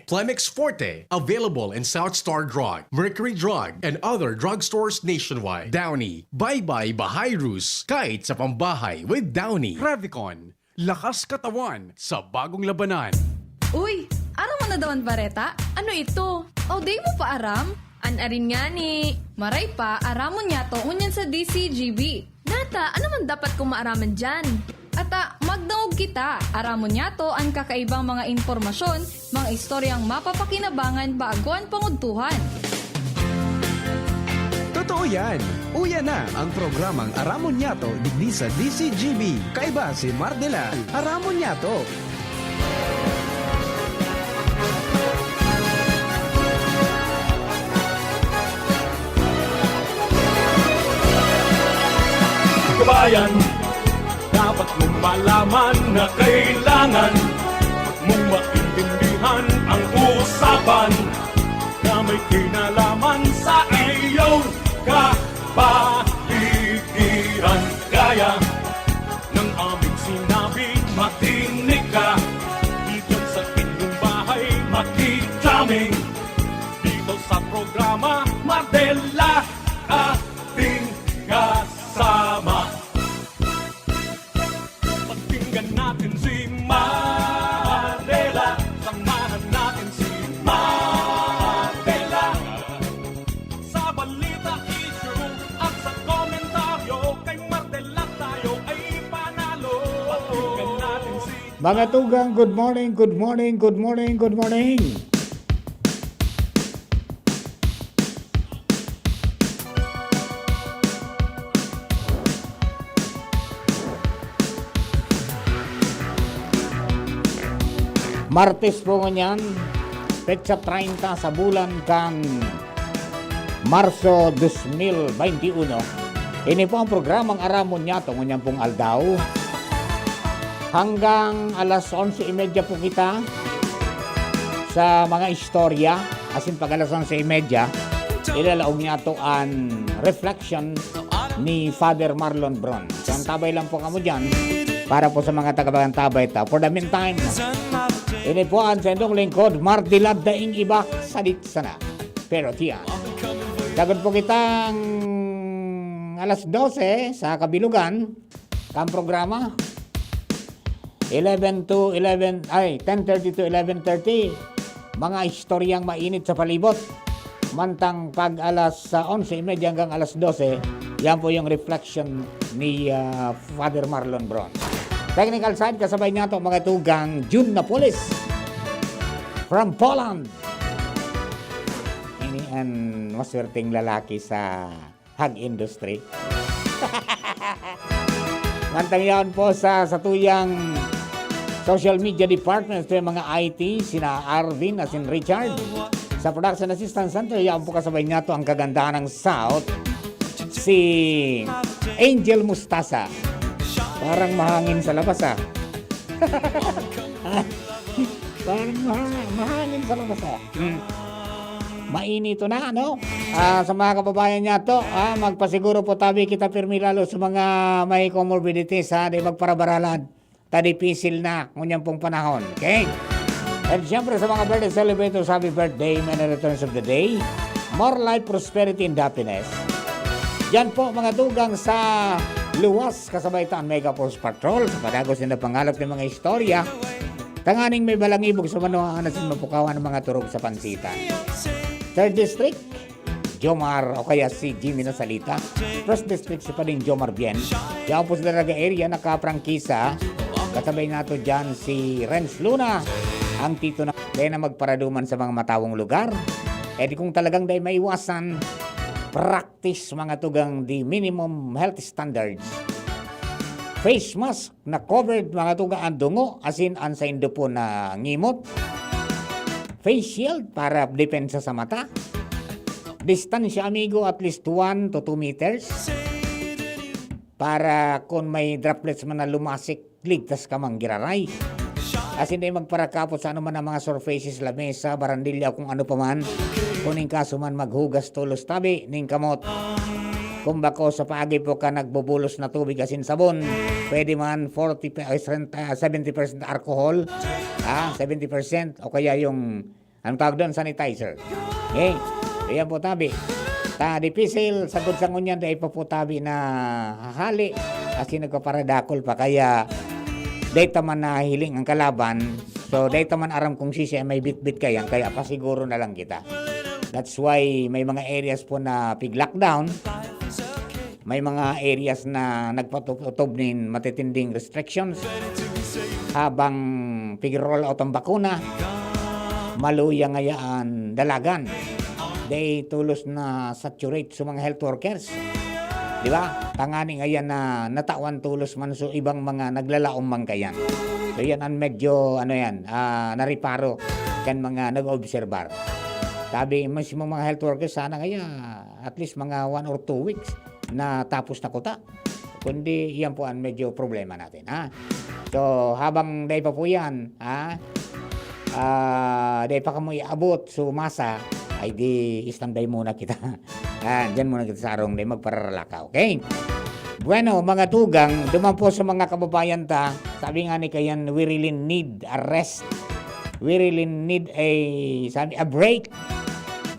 Plemix Forte, available in South Star Drug, Mercury Drug, and other drugstores nationwide. Downy, bye-bye Bahayrus, kahit sa pambahay with Downy. Revicon, lakas katawan sa bagong labanan. Uy, aram mo na daw ang bareta? Ano ito? O day mo pa aram? Anarin nga ni. Maray pa, aramon niya to unyan sa DCGB. Nata, ano man dapat kong maaraman dyan? Ata, magdaog kita. Aramon niya to ang kakaibang mga impormasyon, mga istoryang mapapakinabangan bago ang panguntuhan. Totoo yan. Uya na ang programang Aramon Yato digdi sa DCGB. Kaiba si Mardelal. Aramon Yato. Kabayan, dapat mong malaman na kailangan mong maintindihan ang usapan na may kinalaman sa iyong kapaligiran. Kaya ng aming sinabi, makinig ka. Dito sa inyong bahay, makiklaming. Dito sa programa, Mardela ating kasama. Pakinggan natin si Mardela. Samahan natin si Mardela. Sa balita, issue at sa komentaryo, kay Mardela tayo ay panalo. Pakinggan natin si Mga tugang, good morning, good morning, good morning, good morning. Martes po nganyan, petsa 30 sa bulan kang Marso 2021. Ini po ang programang Aramon Yato nganyan pong aldaw. Hanggang alas 11:30 po kita sa mga istorya. Asin pag alas 11:30, ilalaog niya to ang reflection ni Father Marlon Bron. So, ang tabay lang po kamo dyan para po sa mga taga-tabay ta. For the meantime, ini po ang sendong lingkod, Mardilad daing iba, salit sana. Pero tiyan. Sagod po kitang alas 12 sa Kabilugan, kang programa. 10:30 to 11:30. Mga istoryang mainit sa palibot. Mantang pag alas 11:30 hanggang alas 12, yan po yung reflection ni Father Marlon Bron. Technical side, kasabay niya ito mga tugang June Napoles from Poland. Ini ang maswerteng lalaki sa hog industry. Mantang yan po sa tuyang social media department, ito yung mga IT, sina Arvin at sin Richard. Sa production assistant center, yan po kasabay niya ito ang kagandahan ng South, si Angel Mustasa. Parang mahangin sa labas Parang mahangin sa labas Mainito na, no? Sa mga kababayan niya to, magpasiguro po tabi kita pirmi lalo sa mga may comorbidities, di magparabaralan. Tadipisil na, ngunyan pong panahon, okay? And syempre sa mga birthday celebrators, happy birthday, many returns of the day. More life, prosperity, and happiness. Yan po mga tugang sa luwas kasabay taan Mega Force Patrol. Sa padagos na pangalap ng mga istorya. Tanganing may balangibog sa manuhaan na mapukawan ng mga turog sa pansitan. 3rd District, Jomar o kaya si Jimmy Nasalita. 1st District si pa rin Jomar Bien. Yan po sa Daraga area nakaprangkisa. Kasabay nato dyan si Renz Luna. Ang tito na dahil na magparaduman sa mga matawang lugar. E di kung talagang dahil maiwasan, practice mga tugang the minimum health standards. Face mask na covered mga tugang ang dungo, asin ang sa indo po na ngimot. Face shield para depensa sa mata. Distansya amigo at least 1 to 2 meters. Para kung may droplets man na lumasik, ligtas ka mang giraray. As hindi magparakapot sa anuman ang mga surfaces, lamesa, barandilya, kung ano pa man. Kuning kaso man maghugas tulos tabi, ning kamot. Kung bako sa paagi po ka nagbubulos na tubig asin sabon, pwede man 70% alcohol, 70% o kaya yung Anong tawag doon? Sanitizer. Okay? Ayan po tabi. Ta di pisil, sagod sa ngunyan, dahil pa po tabi na hahali. Kasi nagpaparadakol pa. Kaya, dahil taman na hiling ang kalaban. So, dahil taman aram kung sisi ay may bit-bit kayan. Kaya pasiguro na lang kita. That's why may mga areas po na pig-lockdown. May mga areas na nagpatutob nin matitinding restrictions. Habang pig-roll out ang bakuna, maluya ngayaan dalagan. They tulos na saturate sa mga health workers. Di ba? Tangani ngayon na natawan tulos man so ibang mga naglalaom man kayan. So yan ang medyo nariparo kan mga nag-obserbar. Sabi mismo mga health workers sana ngayon at least mga 1 or 2 weeks na tapos na kuta. Kundi yan po ang medyo problema natin. Ha? So habang day pa po yan, day pa kamo iabot so masa, ay di standby muna kita. Diyan muna kita sa arong day magpararalaka, okay? Bueno, mga tugang, duman po sa mga kababayan ta, sabi nga ni kayan, we really need a rest. We really need a break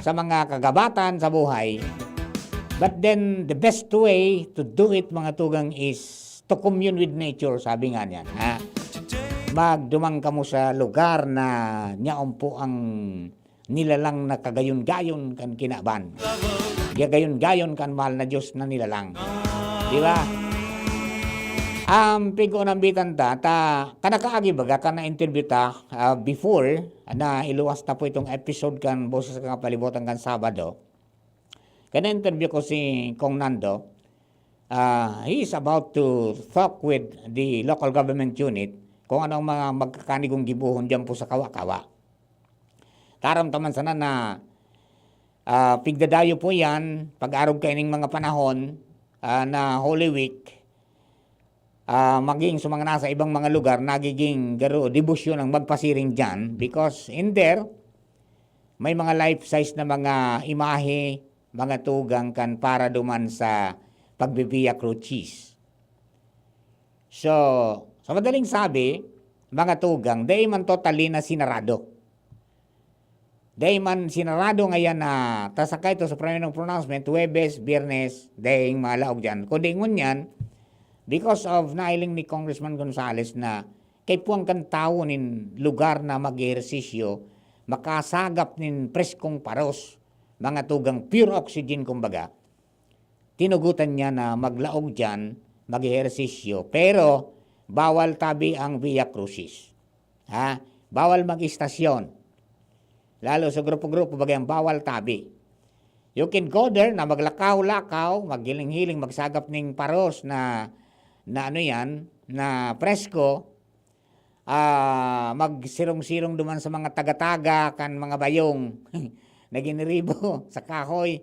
sa mga kagabatan sa buhay. But then, the best way to do it, mga tugang, is to commune with nature, sabi nga niyan. Magdumang ka mo sa lugar na niyaon po ang nilalang na kagayon-gayon kan kinaban. Gayon-gayon kan mahal na Diyos na nilalang. Di ba? Pigo ng bitan ta kanakaagi baga ka na interview ta before na iluwas na po itong episode kan boses ka palibutan kan Sabado. Kana interview ko si Kong Nando. He is about to talk with the local government unit kung anong mga magkakanigong gibuhon dyan po sa kawa-kawa. Karamtaman sana na pigdadayo po yan pag-arog kaining mga panahon na Holy Week, maging sa mga nasa ibang mga lugar nagiging garo debosyon ang magpasiring dyan because in there may mga life-size na mga imahe, mga tugang kan para duman sa pagbibiyak crucis. So, sa madaling sabi, mga tugang, day man totally na sinarado. Day man sinarado ngayon na tasakay to sa primary pronouncement, Huwebes, Biyernes, day malaog dyan. Kundi ngunyan, because of nailing ni Congressman Gonzales na kay puwang kan tao nin lugar na mag-ehersisyo, makasagap nin preskong paros, mga tugang pure oxygen kumbaga, tinugutan niya na maglaog dyan, mag-ehersisyo, pero bawal tabi ang Via Crucis. Bawal mag-istasyon. Lalo sa grupo-grupo bagay ang bawal tabi. You can go there na maglakaw-lakaw, maghiling-hiling, magsagap ng paros na presko, magsirong-sirong duman sa mga taga-taga, kan mga bayong, na giniribo sa kahoy,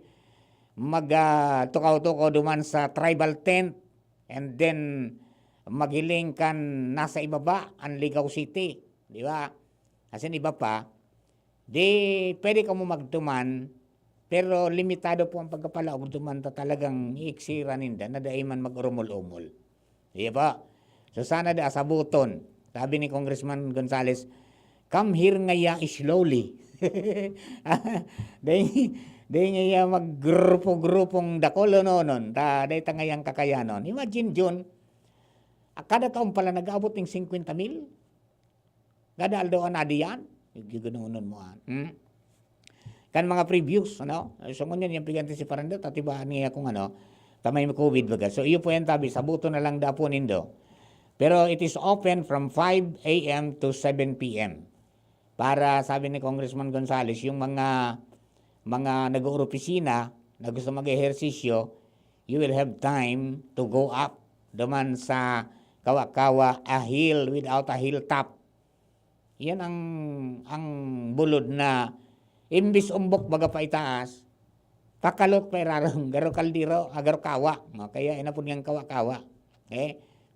tukaw-tukaw duman sa tribal tent, and then maghiling kan nasa ibaba, ang Ligaw City. Di ba? Kasi iba pa, di pwede ka mo magtuman, pero limitado po ang pagkapalaog duman ta talagang iiksira ninda na dahil man mag-urumol-umol. Di ba? So sana da sa buton, sabi ni Congressman Gonzales, come here ngaya slowly. Dahil ngaya maggrupo-grupong dakolo nonon, dahil tangayang kakayanon. Imagine June, kada taon pala nag-abot ng 50,000. Kada aldo na diyan. Gigununon mo. Kan mga previews, So ngunyan yung pigante si Paranda, tatibaan niya kung tamay may COVID baga. So iyo po yan tabi, sabuto na lang dapo nindo. Pero it is open from 5 a.m. to 7 p.m. Para sabi ni Congressman Gonzales, yung mga nag-uropisina na gusto mag-ehersisyo, you will have time to go up duman sa kawa-kawa, a hill without a hilltop. Yan ang bulod na imbis umbok baga pa itaas, pakalot pa irarong, garo kaldiro, agaro kawa. Kaya inapon niyang kawa-kawa.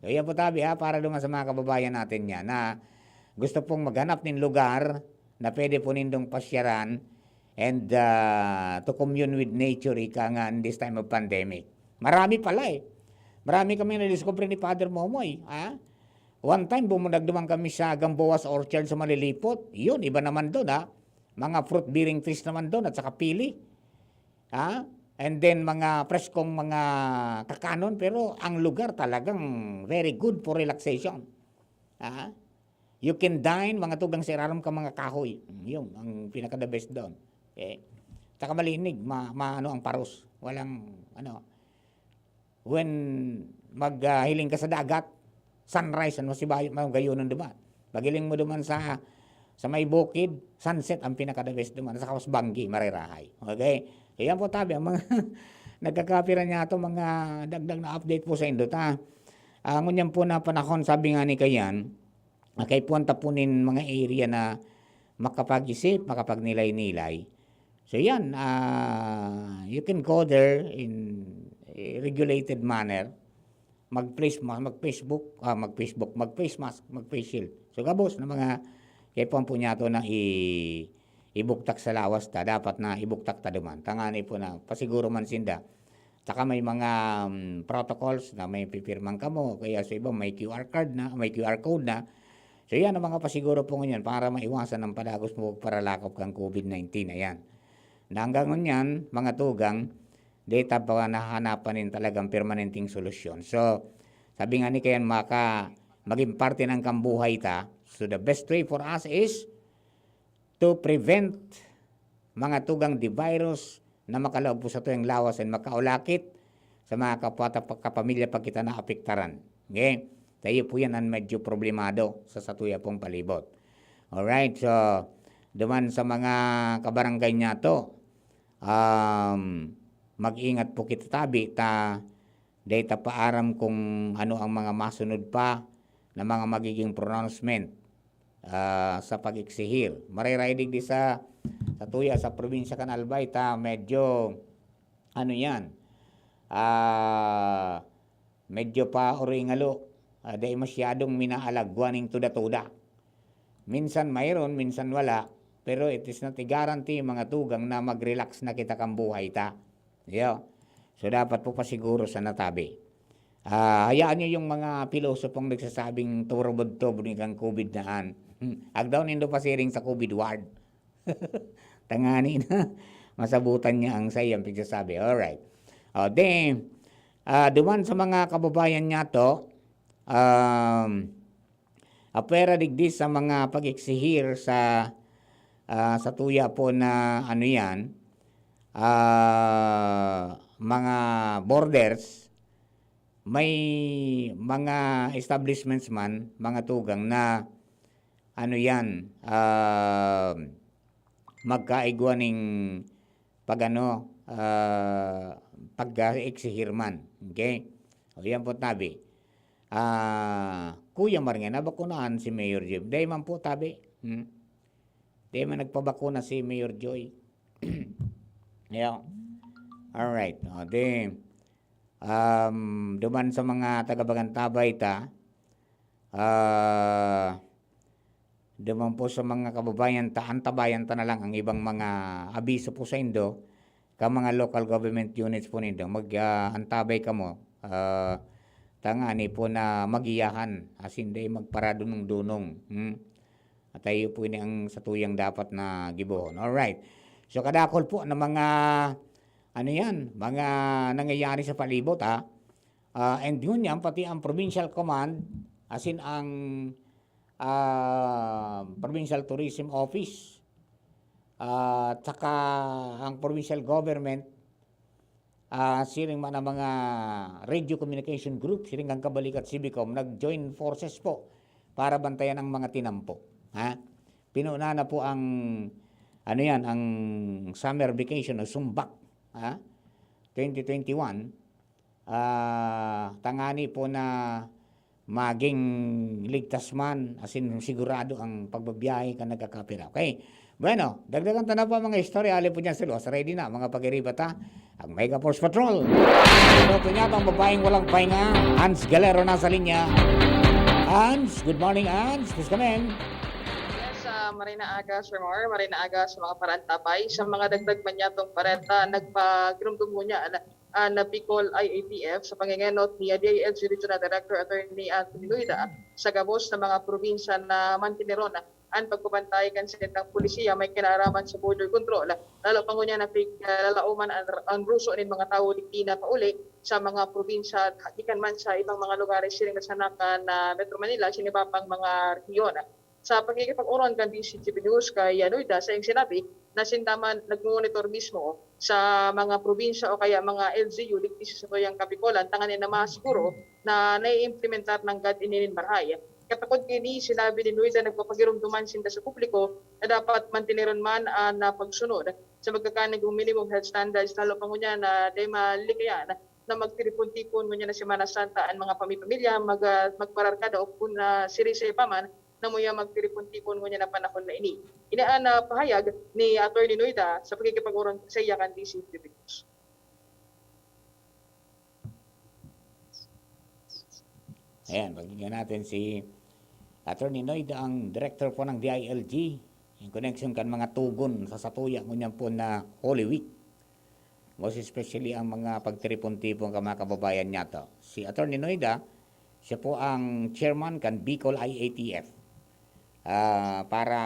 So yan po tabi para duman sa mga kababayan natin yan na gusto pong maghanap ng lugar na pwede po nindong pasyaran and to commune with nature ika nga in this time of pandemic. Marami pala Marami kami na-discover ni Father Momoy. One time, bumundag naman kami sa Gamboa's Orchard sa Malilipot. Yun, iba naman doon Mga fruit-bearing trees naman doon at saka pili. And then mga preskong mga kakanon, pero ang lugar talagang very good for relaxation. You can dine, mga tugang siraram ka mga kahoy. Yun, ang pinaka-the best doon. Okay? Tsaka malinig, ano ang paros. Walang, when maghiling ka sa dagat, sunrise, magayunan duman. Pagiling mo duman sa may bukid, sunset ang pinaka-the best duman. Sa kawas banggi, marirahay. Okay? Kaya po tabi, ang mga nagkakapiran niya ito, mga dagdag na update po sa Indot. Ngunyan po na panahon, sabi nga ni Kayan, kay puwanta po nin mga area na makapag-isip, makapagnilay-nilay. So yan, you can go there in a regulated manner, mag-face mask, mag-face shield. So gabos na mga kay po niya ito na ibuktak sa lawas ta, dapat na ibuktak ta duman. Tangani po na, pasiguro man sinda. Saka may mga protocols na may pipirman ka mo, kaya sa iba may QR code na. So yan ang mga pasiguro po ngayon para maiwasan ang padagos mo para lakop kang COVID-19 na yan. Na hanggang ngayon, mga tugang, data pa nahahanapan din talagang permanenteng solusyon. So, sabi nga ni Kayan, maging parte ng kambuhay ta. So the best way for us is to prevent mga tugang di virus na makaloob po sa tuyang lawas and makaulakit sa mga kapamilya pag kita naapektaran. Okay? Tayo po yan ang medyo problemado sa satuya pong palibot. Alright, so duman sa mga kabarangay niya to, mag-ingat po kita tabi, data paaram kung ano ang mga masunod pa na mga magiging pronouncement sa pag-iksihir. Maririding di sa tuya sa probinsya kan Albay, medyo yan, medyo pa oringalo, dahil masyadong minaalagwaning tuda-tuda. Minsan mayroon, minsan wala, pero it is not a guarantee mga tugang na mag-relax na kita kang buhay ta. So dapat po pasiguro sa natabi. Hayaan nyo yung mga pilosopong nagsasabing turubod-tubod kang COVID naan. Agdaw nindo pasiring sa COVID ward. Tangani na. Masabutan niya ang sayang pagsasabi. Alright. Then, duman sa mga kababayan niya to, apera digdi sa mga pag-iksihir sa tuya po na mga borders, may mga establishments man, mga tugang na magkaigwaning pag-iksihir man. Okay? O yan po tabi. Kuya Maringa, nabakunaan si Mayor Joy. Dahil man po tabi. Dahil man nagpabakuna si Mayor Joy. Alright. Duman sa mga tagabagantabay ta, duman po sa mga kababayan ta, antabayan ta na lang ang ibang mga abiso po sa Indo, ka mga local government units po nindo, antabay ka mo, tangani po na magiyahan, as in day magparadunong-dunong. At tayo po ini ang satuyang dapat na gibohon. Alright. So kadakol po na mga mga nangyayari sa palibot and yun yan, pati ang provincial command, as in ang provincial tourism office, tsaka ang provincial government, siring man ang mga radio communication group, siring ang Kabalik at Civicom, nag-join forces po para bantayan ang mga tinampo. Pinuna na po ang ang summer vacation o sumbak 2021, tangani po na maging ligtas man, as in sigurado ang pagbabiyahe ka nagkakapira. Okay? Bueno, dagdagan ta na pa mga istorya, alin po dyan sila. Ready na, mga pag-iribata, ang Mega Force Patrol. Ito niya itong babaeng walang pahinga, Hans Galero nasa linya. Hans, good morning Hans, please come in. Yes, Marina Aga, Sir Mar, Marina Aga sa mga parantabay. Sa mga dagdag man yatong parenta, nagpagirumdum mo niya na Bicol IATF sa pangingenot ni DILG Regional Director Attorney Anthony Luida sa gabos ng mga probinsya na mantineron ang pagpapantay kan sa ng polisiya may kinaraman sa border control. Lalo pa niya na lalauman ang ruso ng mga tao di na pauli sa mga probinsya at hakikan man sa ibang mga lugares siling nasanakan na Metro Manila, sinibapang mga rehiyon. Sa pagkikipag-uron kan DCGP News kay Luida sa iyong sinabi na sindaman nag-monitor mismo sa mga probinsya o kaya mga LGU ligtis sa tuyang Kapikolan tanganin na masiguro na nai-implementar ng God ininin Barhay. Kapag kini sinabi ni Luida nagpapagirumduman sinda sa publiko na dapat mantineron man na pagsunod sa magkakanig minimum health standards lalo pa ngunya na day malikayan na magtiripon-tipon ngunya na Semana Santa ang mga pamilya magpararkada o kung sirisay pa man na muya magtiripon-tipon ngunya na panahon na ini. Inaan na pahayag ni Attorney Luida sa pagkikipag-uron sa iyakan DCGP News. Ayan, pakinggan natin si Attorney Noida, ang director po ng DILG, in connection kan mga tugon sa satuya ngunyan po na Holy Week. Most especially ang mga pagtiripon-tipon ka mga kababayan niya to. Si Attorney Noida, siya po ang chairman kan Bicol IATF. Para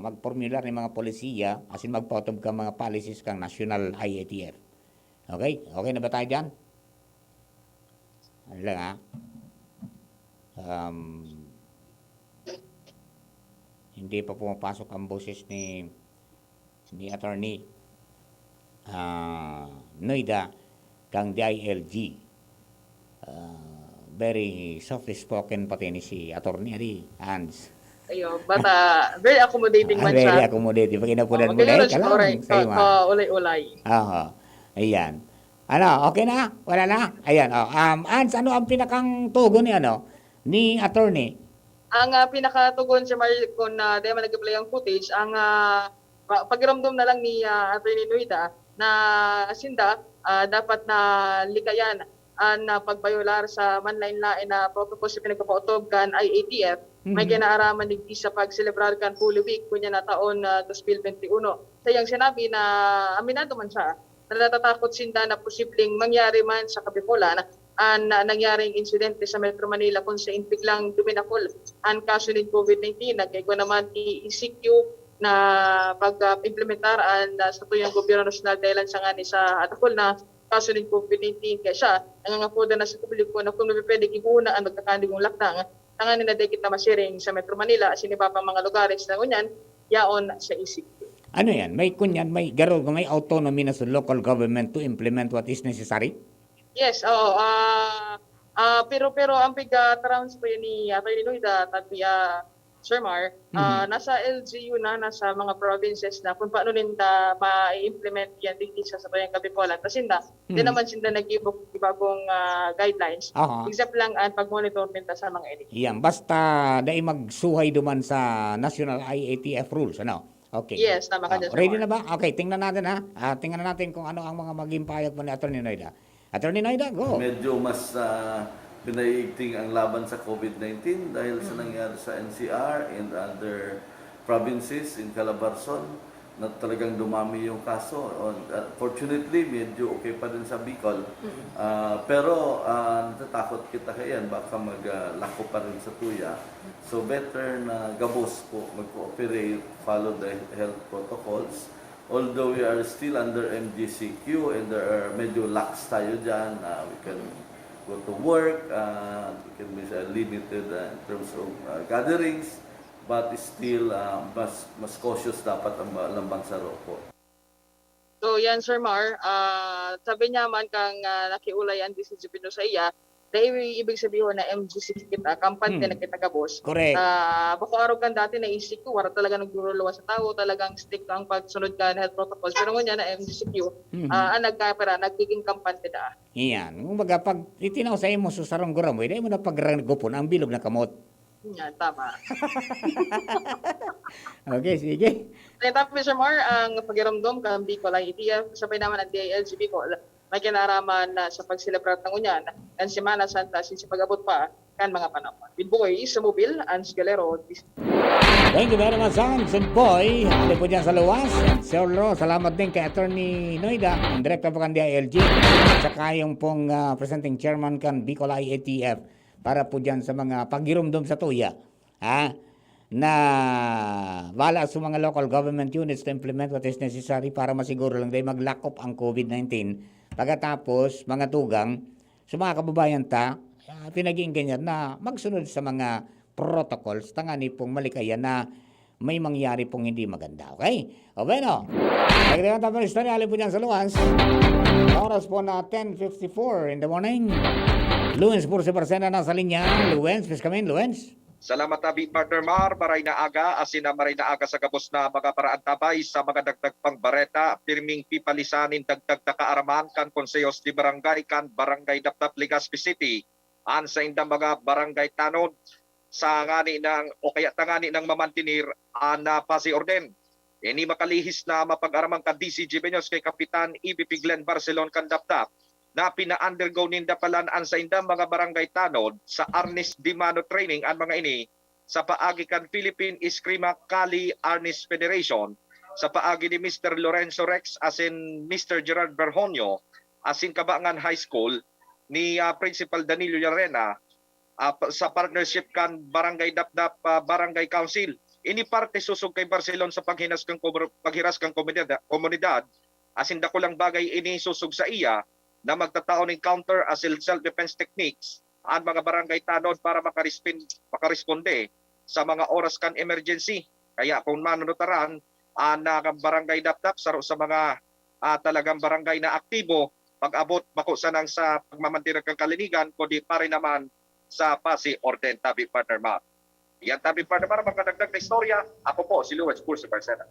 mag-formular ng mga polisiya, asin magpautob ka mga policies kang National IATF. Okay? Okay na ba tayo dyan? Ano lang ha? Hindi pa pumapasok ang boses ni Attorney Noida kang DILG. Very softly spoken pati ni si Attorney Hans. Ayo, bata very accommodating man siya. Very accommodating. Pag inapunan mo na ulay-ulay. Ayan. Ano, okay na? Wala na? Ayan. Ans, ano ang pinakang tugon ni Attorney? Ang pinakatugon si Maricon na dahil nag-play ang footage, ang pagiramdam na lang ni Attorney Luida na sinda dapat na likayan na pagbayular sa manlain-lain na protocol sa pinagpapautob kan IATF. May ginaaraman digdi sa pag-celebrar kan Holy Week kunya na taon 2021. Sayang sinabi na aminado man siya na natatakot sinda na posibleng mangyari man sa Kapikolan na nangyaring insidente sa Metro Manila kung sa biglang duminakol ang kaso ng COVID-19. Nagkaigo naman i-ECQ na pag-implementar sa tuyang gobyerno nasyonal dahil sa nga ni sa atakol na kaso ng COVID-19. Kaya siya, nangangapoda na sa publiko na kung pwede ibuna ang magkakandigong lakdang tanganin na kita masiring sa Metro Manila at sinibapang mga lugares na ngunyan, yaon sa ECQ. Ano yan? May kunyan, may autonomy na sa local government to implement what is necessary? Yes, oo. Pero ang pig-trans po yun ni Atty. Luida at Sir Mar, nasa LGU na, nasa mga provinces na kung paano nila ma-implement yan dito sa bayang Kapikolan. Kasi hindi naman sila nag-ibagong guidelines. Except lang ang pag-monitor nila sa mga edit. Yan, basta dahil magsuhay duman sa National IATF rules, ano? Okay. Yes, tama ka dyan, Sir ready Mar. na ba? Okay, tingnan natin tingnan natin kung ano ang mga maging payag po ni Attorney Noida. Attorney Noida, go! Medyo mas pinaiigting ang laban sa COVID-19 dahil sa nangyari sa NCR and other provinces in Calabarzon na talagang dumami yung kaso. Fortunately, medyo okay pa din sa Bicol. Pero natatakot kita kayan, baka maglako pa rin sa tuya. So better na gabos po mag-cooperate, follow the health protocols. Although we are still under MGCQ and there are medyo lax tayo dyan, we can go to work, we can be limited in terms of gatherings, but still mas cautious dapat ang lambansaro po. So yan, Sir Mar, sabi niya man kang nakiulay ang DCGP no sa iya, dahil ibig sabihin na MGC kita, kampante na kita kabos. Correct. Bako araw kan dati na isik ko, wala talaga nagdurulawa sa tao, talagang stick ang pagsunod ka ng health protocols. Pero ngayon na MGCQ, nagiging kampante da. Iyan. Kumbaga, pag itinaw sa imo sa sarong guramoy, dahil mo na pagragupon ang bilog na kamot. Yan, tama. Okay, sige. Tapos, Sir Mar, ang pagiramdom kang Bicol IATF, sabay naman ang DILG Bicol, may kinaraman sa pagsilabrat ng unyan, ang Semana Santa, since pag-abot pa, kan mga panahon. Binbuoy sa Mobile, Ans Galero. Thank you very much, Hans and Boy. Hali po dyan sa luwas. At Sir Ro, salamat din kay Attorney Noida, ang Director po kan DILG, at saka yung pong presenting chairman kan Bicol IATF para po dyan sa mga pagirumdum sa tuya. Na wala sa mga local government units to implement what is necessary para masiguro lang dahil mag-lock-up ang COVID-19. Pagkatapos, mga tugang, sa mga kababayan pinaging ganyan na magsunod sa mga protocols, tangani pong malikaya na may mangyari pong hindi maganda. Okay? O bueno, nagdagan tayo ng istorya, alin po dyan sa luwas. Oras po na 10:54 in the morning. Luens, puro si Barcena na sa linya. Luens, please come in, Luens. Salamat tabi partner Mar, maray na aga, asin na maray na aga sa gabos na mga paraan tabay sa mga dagdag pang bareta, pirming pipalisanin dagdag na kaaraman kan konseyos di barangay kan barangay Dapdap Legazpi City, an sa indang mga barangay tanod, sa ngani ng, o kaya tangani ng mamantinir, na pasi orden. Ini makalihis na mapag-aramang ka DCG Benyos kay Kapitan EBP Glenn Barcelon kan Dapdap, na pina-undergo ninda palanaan sa indang mga barangay tanod sa Arnis Dimano Training ang mga ini sa paagi kan Philippine Eskrima Kali Arnis Federation sa paagi ni Mr. Lorenzo Rex asin Mr. Gerard Berjonio asin Kabangan High School ni Principal Danilo Llarena sa partnership kan Barangay Dapdap Barangay Council. Ini parte susog kay Barcelon sa paghiras kang komunidad asin dako lang bagay ini susog sa iya na magtatao ng counter as self-defense techniques ang mga barangay tanod para makaresponde sa mga oras kan emergency. Kaya kung manunutaran na barangay Dapdap sa mga talagang barangay na aktibo, pag-abot bako sanang sa pagmamantirag kang kalinigan, kundi pa rin naman sa pasi orden tabi partner Mark. Yan tabi partner para magkadagdag na istorya. Ako po si Luwens Pulse Barcena.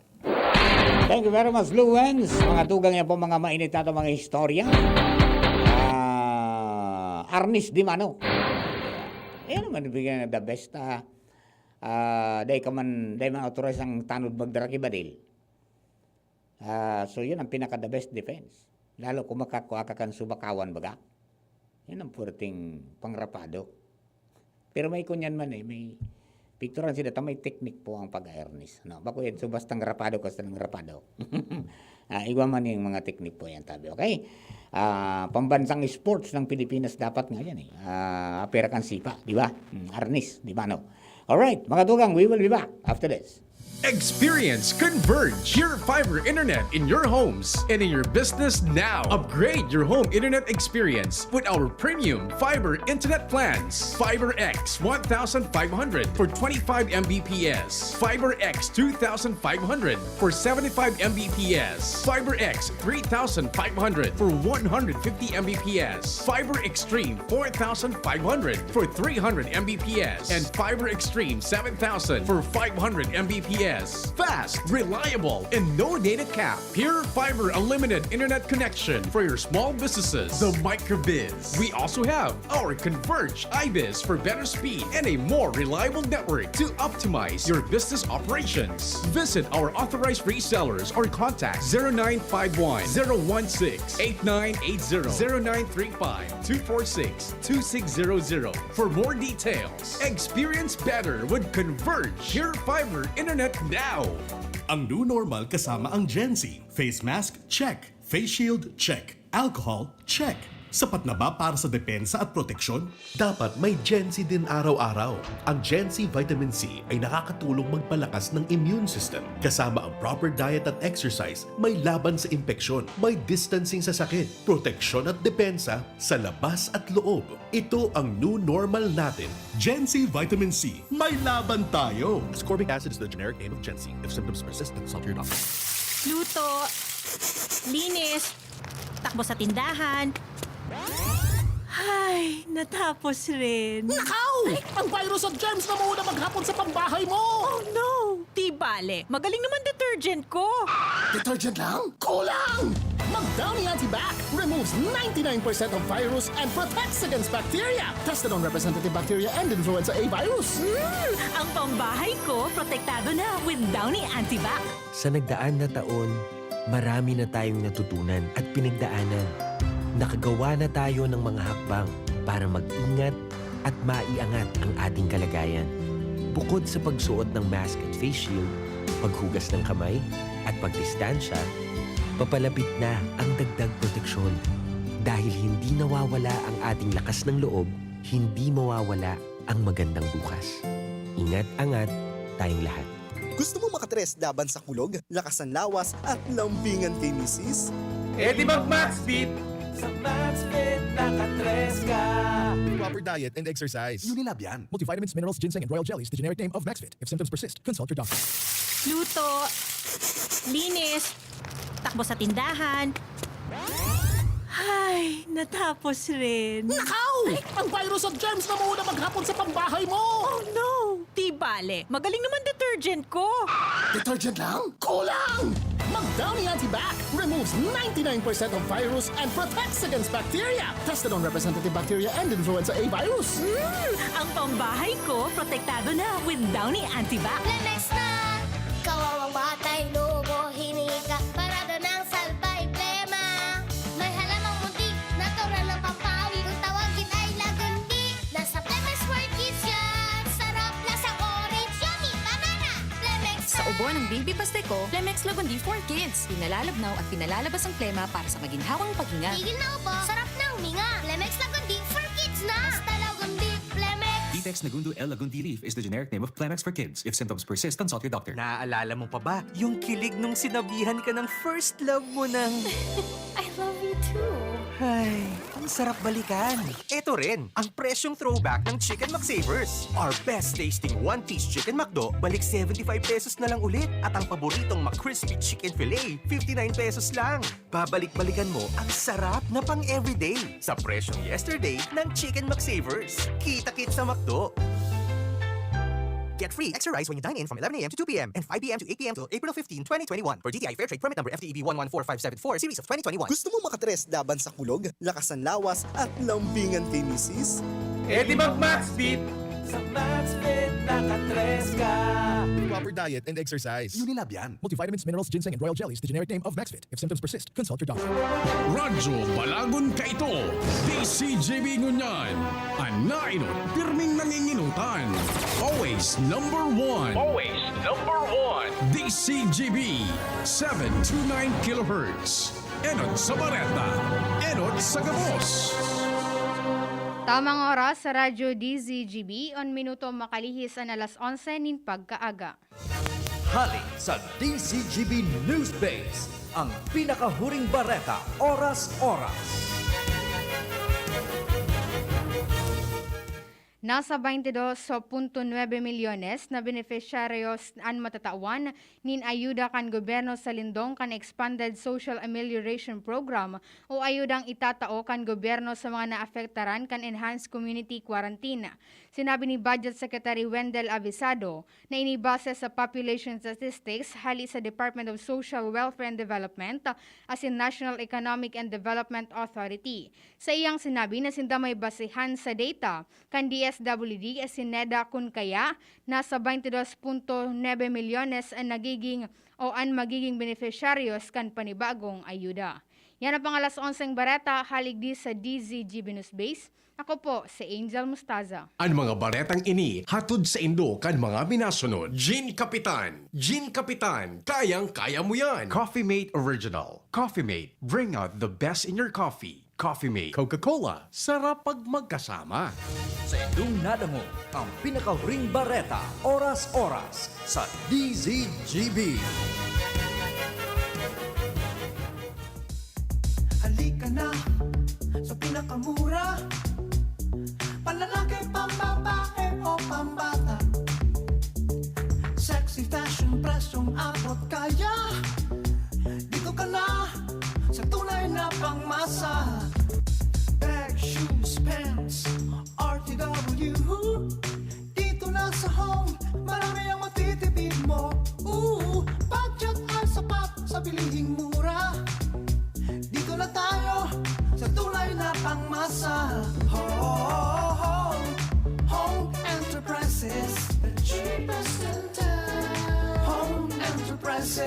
Thank you very much, Luwens. Mga tugang yan po mga mainit na ito mga istorya. Arnis Dimano. Yan naman bigyan na the best. Dahil man authorize ang tanod magdaraki badil. So yun ang pinaka-the best defense. Lalo kung makakuha ka kan subakawan baga. Yan ang puwerteng pangrapado. Pero may kunyan man may picturean sila, may technique po ang pag-airnis. No? Bako yan, so bastang rapado kasi ng rapado. Iwa man yung mga technique po yan, tabi. Okay? Pambansang sports ng Pilipinas dapat nga yan eh. Pera kan sipa, di ba? Arnis, di ba no? Alright, mga tugang, we will be back after this. Experience Converge, your fiber internet in your homes and in your business now. Upgrade your home internet experience with our premium fiber internet plans. Fiber X 1500 for 25 Mbps. Fiber X 2500 for 75 Mbps. Fiber X 3500 for 150 Mbps. Fiber Extreme 4500 for 300 Mbps. And Fiber Extreme 7000 for 500 Mbps. Fast, reliable, and no data cap. Pure Fiber Unlimited Internet connection for your small businesses. The Microbiz. We also have our Converge iBiz for better speed and a more reliable network to optimize your business operations. Visit our authorized resellers or contact 0951 016 8980 0935 246 2600 for more details. Experience better with Converge Pure Fiber Internet now. Ang new normal kasama ang Gen Z. Face mask? Check. Face shield? Check. Alcohol? Check. Sapat na ba para sa depensa at proteksyon? Dapat may Gen Z din araw-araw. Ang Gen Z Vitamin C ay nakakatulong magpalakas ng immune system. Kasama ang proper diet at exercise, may laban sa impeksyon, may distancing sa sakit, proteksyon at depensa sa labas at loob. Ito ang new normal natin. Gen Z Vitamin C. May laban tayo! Ascorbic acid is the generic name of Gen Z. If symptoms persist, consult your doctor. Luto, linis, takbo sa tindahan. Ay, natapos rin. Nakaw! Ang virus at germs na muna maghapon sa pambahay mo! Oh no! Di bale, magaling naman detergent ko. Detergent lang? Kulang! Mag-Downy Antibac removes 99% of virus and protects against bacteria. Tested on representative bacteria and influenza A virus. Ang pambahay ko, protektado na with Downy Antibac. Sa nagdaan na taon, marami na tayong natutunan at pinagdaanan. Nakagawa na tayo ng mga hakbang para mag-ingat at maiangat ang ating kalagayan. Bukod sa pagsuot ng mask at face shield, paghugas ng kamay at pagdistansya, papalapit na ang dagdag proteksyon. Dahil hindi nawawala ang ating lakas ng loob, hindi mawawala ang magandang bukas. Ingat-angat tayong lahat. Gusto mo makatres laban sa kulog, lakas ng lawas at lambingan kay misis? Eh di mag-Maxfit! Sa Maxfit, nakatres ka! Proper diet and exercise. Unilab yan. Multivitamins, minerals, ginseng, and royal jellies, the generic name of Maxfit. If symptoms persist, consult your doctor. Luto, linis, takbo sa tindahan. Ay, natapos rin. Nakaw! Ang virus at germs na muna maghapon sa pambahay mo! Oh no! Di bale, magaling naman detergent ko. Detergent lang? Kulang! Mag-Downy Antibac removes 99% of virus and protects against bacteria. Tested on representative bacteria and influenza A virus. Ang pambahay ko, protektado na with Downy Antibac. Lemex na! Kawawang batay, lobo, hinika, parado ng salbay, plema. May halamang muntik, natural ng pampawi, kung tawagin ay lagundi. Nasa Plemex for Kids yan! Sarap, lasang orange, yummy, banana! Plemex na! Sa ubo ng baby pasteco, Plemex Lagundi for Kids. Pinalalabnaw at pinalalabas ang plema para sa maginhawang paghinga. Tigil na ubo, sarap na huminga. Plemex Lagundi for Kids na! Basta Lagundi, Plemex! Detex Nagundu L. Lagundi Leaf is the generic name of Plemex for Kids. If symptoms persist, consult your doctor. Naaalala mo pa ba yung kilig nung sinabihan ka ng first love mo ng... I love you too. Ay, ang sarap balikan. Ito rin, ang presyong throwback ng Chicken McSavers. Our best tasting one-piece Chicken McDo, balik 75 pesos na lang ulit. At ang paboritong McCrispy Chicken Filet, 59 pesos lang. Babalik-balikan mo ang sarap na pang everyday sa presyong yesterday ng Chicken McSavers. Kita-kit sa McDo. Get free extra rice when you dine in from 11 a.m. to 2 p.m. and 5 p.m. to 8 p.m. till April 15, 2021. For DTI Fair Trade Permit Number FTEB 114574 Series of 2021. Gusto mo makatres laban sa kulog, lakas ng lawas at lambingan kay misis? Eh di mag-Maxfit! Sa Maxfit, nakatres ka! Proper diet and exercise. Unilab yan. Multivitamins, minerals, ginseng, and royal jellies, the generic name of Maxfit. If symptoms persist, consult your doctor. Radyo Balagon ka ito. DCJB Ngunyan. Anainot, pirming nanginginutan. Always number one. Always number one. DCJB 729 kHz. Enot sa Bareta. Enot sa Gabos. Tamang oras sa Radyo DZGB, on minuto makalihis ang alas 11 nin pagkaaga. Halik sa DZGB News Base, ang pinakahuring bareta, oras-oras. Nasa 22.9 milyones na beneficiaryos ang matatawan nin ayuda kan gobyerno sa lindong kan Expanded Social Amelioration Program o ayudang itatao kan gobyerno sa mga naafektaran kan Enhanced Community Quarantine. Sinabi ni Budget Secretary Wendell Avisado na inibase sa population statistics hali sa Department of Social Welfare and Development as in National Economic and Development Authority. Sa iyang sinabi na sinda may basihan sa data kan DSWD as sineda kun kaya nasa 22.9 milyones ang magiging beneficiaryos kan panibagong ayuda. Yan ang pangalas 11 bareta halig di sa DZGB News Base. Ako po si Angel Mustaza. Ang mga baretang ini hatod sa Indo kan mga binasunod. Gin Kapitan. Gin Kapitan. Kayang-kaya mo yan. Coffee Mate Original. Coffee Mate. Bring out the best in your coffee. Coffee Mate. Coca-Cola. Sarap pag magkasama. Sa indong nadango, ang pinakahuring bareta, oras-oras sa DZGB. Halika na sa pinakamura, panlalaki, pambabae o pambata. Sexy fashion, presyong abot kaya. Dito ka na sa tunay na pangmasa. Bag, shoes, pants, RTW. Dito na sa home, marami ang matitipid mo. Budget ay sapat sa bilihing mura. Dito na tayo sa tunay na pangmasa. Home Enterprises, the cheapest in town. Home Enterprises.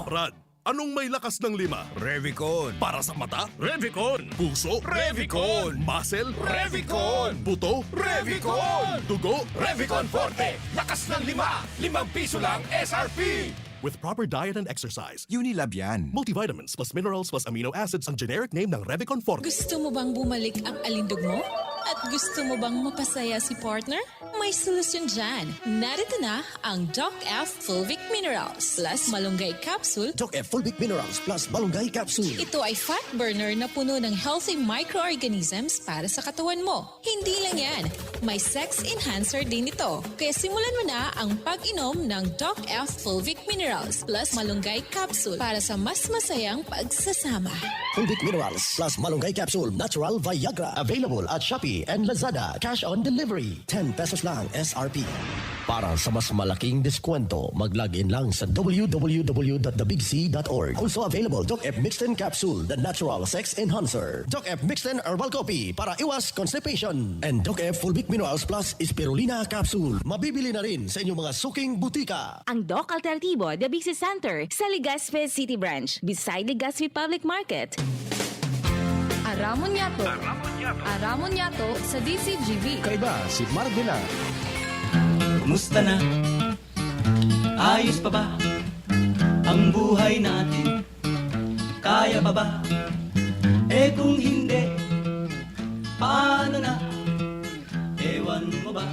Brad, Anong may lakas ng 5? Revicon. Para sa mata? Revicon. Puso? Revicon. Muscle? Revicon. Buto? Revicon. Dugo? Revicon Forte. Lakas ng 5. 5 piso lang SRP. With proper diet and exercise, Unilab yan. multivitamins plus minerals plus amino acids ang generic name ng Revicon Forte. Gusto mo bang bumalik ang alindog mo? At gusto mo bang mapasaya si partner? May solusyon dyan. Narito na ang Doc F Fulvic Minerals plus Malunggay Capsule. Doc F Fulvic Minerals plus Malunggay Capsule. Ito ay fat burner na puno ng healthy microorganisms para sa katawan mo. Hindi lang yan, may sex enhancer din ito. Kaya simulan mo na ang pag-inom ng Doc F Fulvic Minerals plus Malunggay Capsule para sa mas masayang pagsasama. Fulvic Minerals plus Malunggay Capsule Natural Viagra. Available at Shopee and Lazada. Cash on delivery. 10 pesos lang SRP. Para sa mas malaking diskwento, mag-login lang sa www.thebigc.org. Also available, Doc F Mixten Capsule, the natural sex enhancer. Doc F Mixten Herbal Coffee para iwas constipation. And Doc F Fulvic Minerals plus Spirulina Capsule. Mabibili na rin sa inyong mga suking butika. Ang Doc Alternativo, The Bixi Center, sa Legazpi City Branch, beside Legazpi Public Market. Aramon Yato. Aramon Yato sa DCGV. Kaiba si Mardila. Kumusta na? Ayos pa ba ang buhay natin? Kaya pa ba? Eh kung hindi, paano na? Ewan mo ba?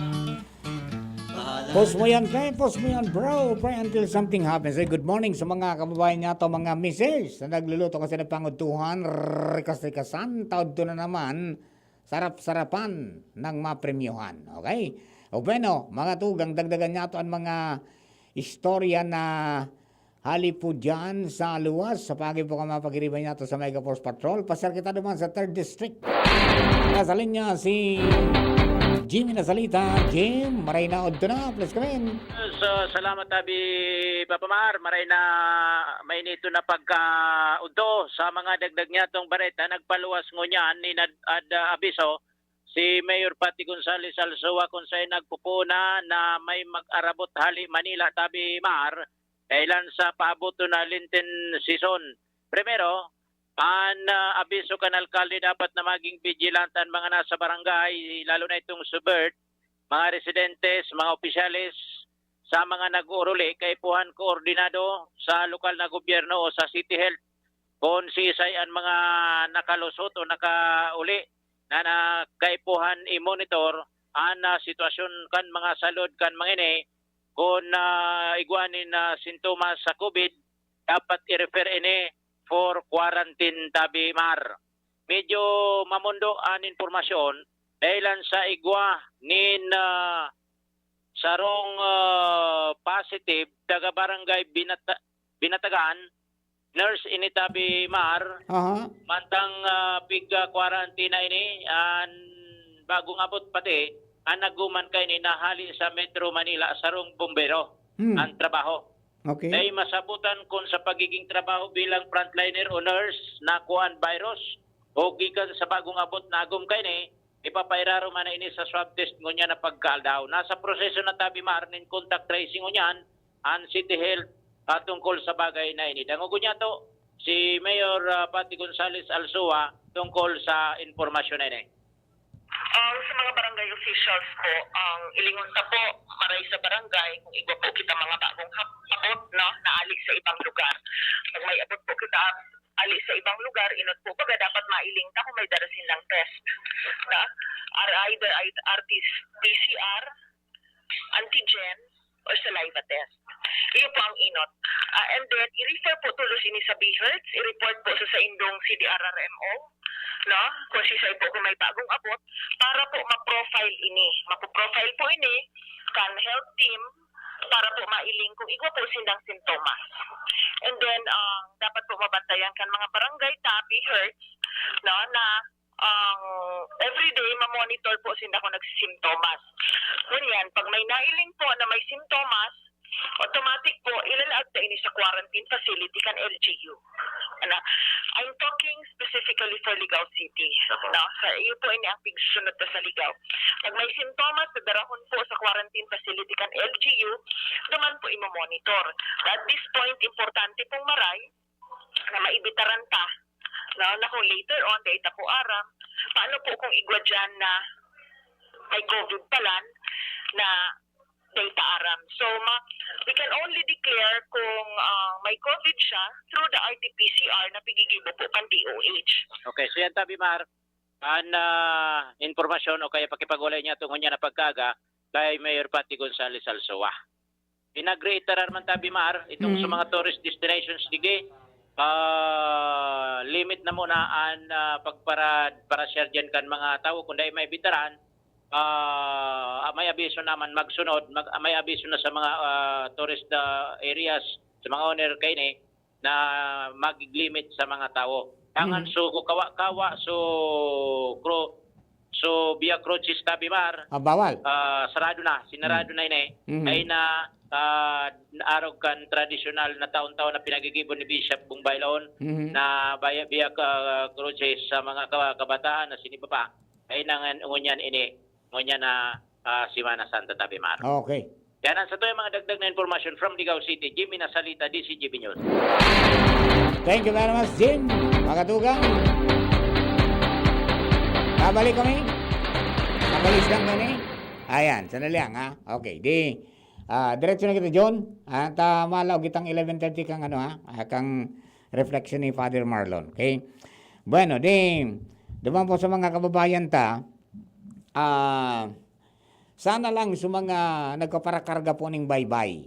Post mo yan, Clay. Post mo yan, bro. Pray until something happens. Hey, good morning sa mga kababayan niya to, mga misses na nagluluto kasi ng pangutuhan. Rikas-rikasan. Taod to na naman. Sarap-sarapan ng mapremyuhan. Okay? O bueno, mga tugang, dagdagan niya to ang mga istorya na hali po dyan sa luwas. Sa pagi po ka mapag-iriban niya to sa Mega Force Patrol. Pasar kita naman sa 3rd District. Nasa linya si Jimmy Nasalita. Jim, maray na odto na. Please come in. So, salamat tabi Papa Mar. Maray na may nito na pagka-udto sa mga dagdag niya tong bareta. Nagpaluwas ngunyan ni abiso si Mayor Pati Gonzales Alsoa kung sa'y nagpupuna na may mag-arabot hali Manila tabi Mar kailan sa paabuto na Lenten season. Primero, abiso kan alkalde dapat na maging vigilantan mga nasa barangay, lalo na itong subert, mga residentes, mga opisyalis, sa mga nag-uruli, kaipuhan koordinado sa lokal na gobyerno o sa City Health kung sisay ang mga nakalusot o nakauli na kaipuhan i-monitor ang sitwasyon kan mga salud kan mga ini kung iguanin na sintomas sa COVID, dapat i-refer ini for quarantine tabi Mar. Medyo mamundo ang informasyon dahilan sa igwa nin sarong positive taga barangay Binatagan nurse ini tabi Mar. Mantang bigga quarantine ini an bagong abot pati ang naguman kay ni nahali sa Metro Manila sarong bombero ang trabaho. Okay. Ay masabutan kung sa pagiging trabaho bilang frontliner o nurse na kuhan virus o gikan sa bagong abot na agum kay ni ipapairaro man na ini sa swab test ngunya na pagkaldaw. Nasa proseso na tabi marnin contact tracing ngunyan ang City Health tungkol sa bagay na ini. Dangugo niya to si Mayor Pati Gonzales Alsoa tungkol sa informasyon na ini. Sa mga barangay officials po, ang ilingon sa po, maray sa barangay, kung igwa po kita mga bagong abot, no, na alis sa ibang lugar. Pag may abot po kita alis sa ibang lugar, inot po pag dapat mailing ta kung may darasin ng test. Na? Either PCR, antigen, or saliva test. Iyo po ang inot. And then, i-refer po tulos ini sa BHERTS, i-report po sa indong CDRRMO, no? Kung sisay po kung may bagong abot, para po ma-profile ini. Mapo-profile po ini, kan health team, para po mailing kung igwa po sindang sintomas. And then, dapat po mabantayan kan mga barangay, tabi, hertz, no, na everyday ma-monitor po sinda kung nagsisintomas. Kunyan, pag may nailing po na may sintomas, automatic po, ilalag ta ini sa quarantine facility kan LGU. I'm talking specifically for Ligao City. No? Iyo po ini ang pigsunod sa Ligao. Pag may sintomas, darahon po sa quarantine facility kan LGU, naman po imo-monitor. At this point, importante pong maray, na maibitaran ta. Na kung later on, dahil po aram, paano po kung igwa dyan na may COVID palan na data aram. So, we can only declare kung may COVID siya through the RT-PCR na pigigibo po kan DOH. Okay, so yan tabi Mar, informasyon o kaya pakipagulay niya tungon niya na pagkaga kay Mayor Pati Gonzales Alsoa. Pinag-reiterar man tabi Mar, itong sa mga tourist destinations dige, limit na muna ang para share dyan kan mga tao kung dahil may bitaran, may abiso naman magsunod, may abiso na sa mga tourist areas, sa mga owner kaini na mag-limit sa mga tao. Tangan so kawa so Via Crucis tabi Mar. Bawal. Sarado na, sinarado na ini. Ay na araw kan tradisyonal na taon-taon na pinagigibon ni Bishop Bungbaylaon na Via Crucis sa mga kabataan na sinibaba. Ay nangan ngunyan ini, ngunyan na Semana Santa tabi Mar. Okay. Yan ang sa to yung mga dagdag na information from Ligao City. Jimmy Nasalita, DCGB News. Thank you very much, Jim. Makatugang. Babalik kami. Nabalis lang kami. Ayan, sandali lang ha. Okay, diretso na kita, John. Malaw kitang 11:30 kang kang reflection ni Father Marlon. Okay? Bueno, duman po sa mga kababayan sana lang sa mga nagpaparakarga po ng baybay.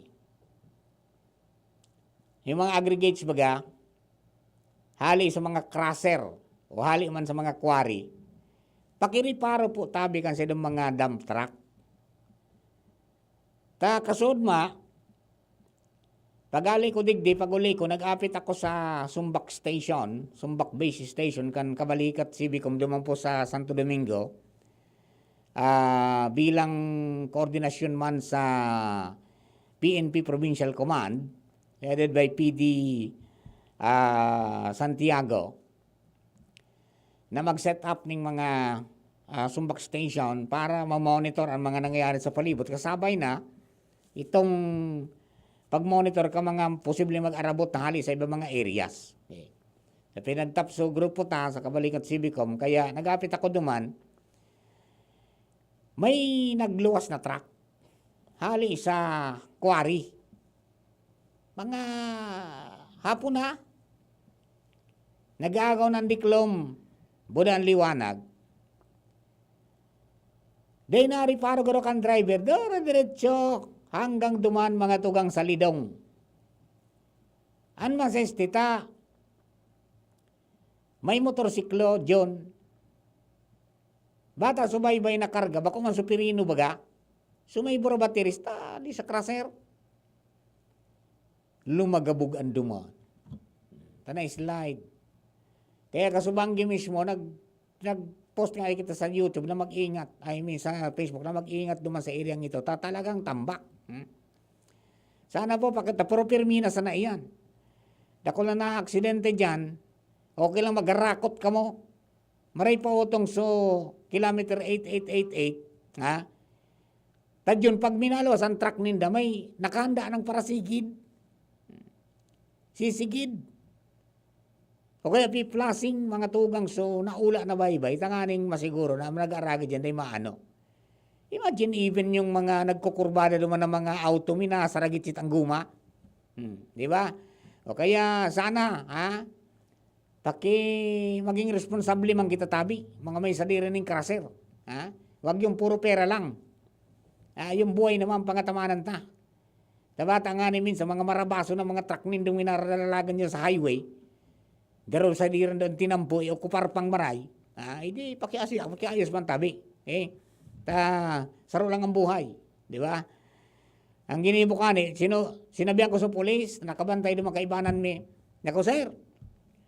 Yung mga aggregates baga, hali sa mga crusher o hali man sa mga quarry, pakiriparo po tabi kan sa mga dump truck. Kasud pagali ko digdi, paguli ko, nag-apit ako sa Sumbak Station, Sumbak Base Station, kan Kabalikat Cibicom, duman po sa Santo Domingo, bilang koordinasyon man sa PNP Provincial Command, headed by PD Santiago, na mag-set up ng mga Sumbak Station para ma-monitor ang mga nangyayari sa palibot. Kasabay na itong pag-monitor ka mga posibleng mag-arabot na hali sa ibang mga areas. Okay. Na pinagtap so grupo sa Kabalikat Cibicom, kaya nag-apit ako duman, may nagluwas na truck hali sa quarry. Mga hapon na, nag-aagaw ng diklom, budang liwanag. Nari paro garo kan driver, diretso hanggang duman mga tugang sa lidong. An masestita, may motorsiklo, John. Bata subaybay na karga, bako man supirino baga, sumaybor baterista, di sa crusher. Lumagabog ang duman. Tanay slide. Kaya kasubanggi mismo, nag-post nga kita sa YouTube na mag-ingat, sa Facebook na mag-ingat duman sa area ito, talagang tambak. Sana po, puro pirmina sana iyan. Dako na aksidente dyan, okay lang magarakot ka mo. Maray pa utong kilometer 8888, Tadyon, pag minalos ang truck ninda, may nakahanda ng parasigid. Sisigid. O kaya piplasing mga tugang naula na baybay, tanganing masiguro na nag-aragi dyan, day maano. Imagine even yung mga nagkukurbada naman ng mga auto, minasaragit ang guma. Di ba? O kaya sana, maging responsable man kita tabi, mga may sadiri ng crusher. Wag yung puro pera lang. Yung buhay naman pangatamanan ta. Dapat nga ni minsan mga marabaso na mga truck nindong minaralagan nyo sa highway, daro sa diran doon tinampo, okupar pang maray, hindi pakiayos man tabi. Saro lang ang buhay. Di ba? Ang ginibo ka sinabihan ko sa polis, nakabantay ng mga kaibanan mi. Nako sir,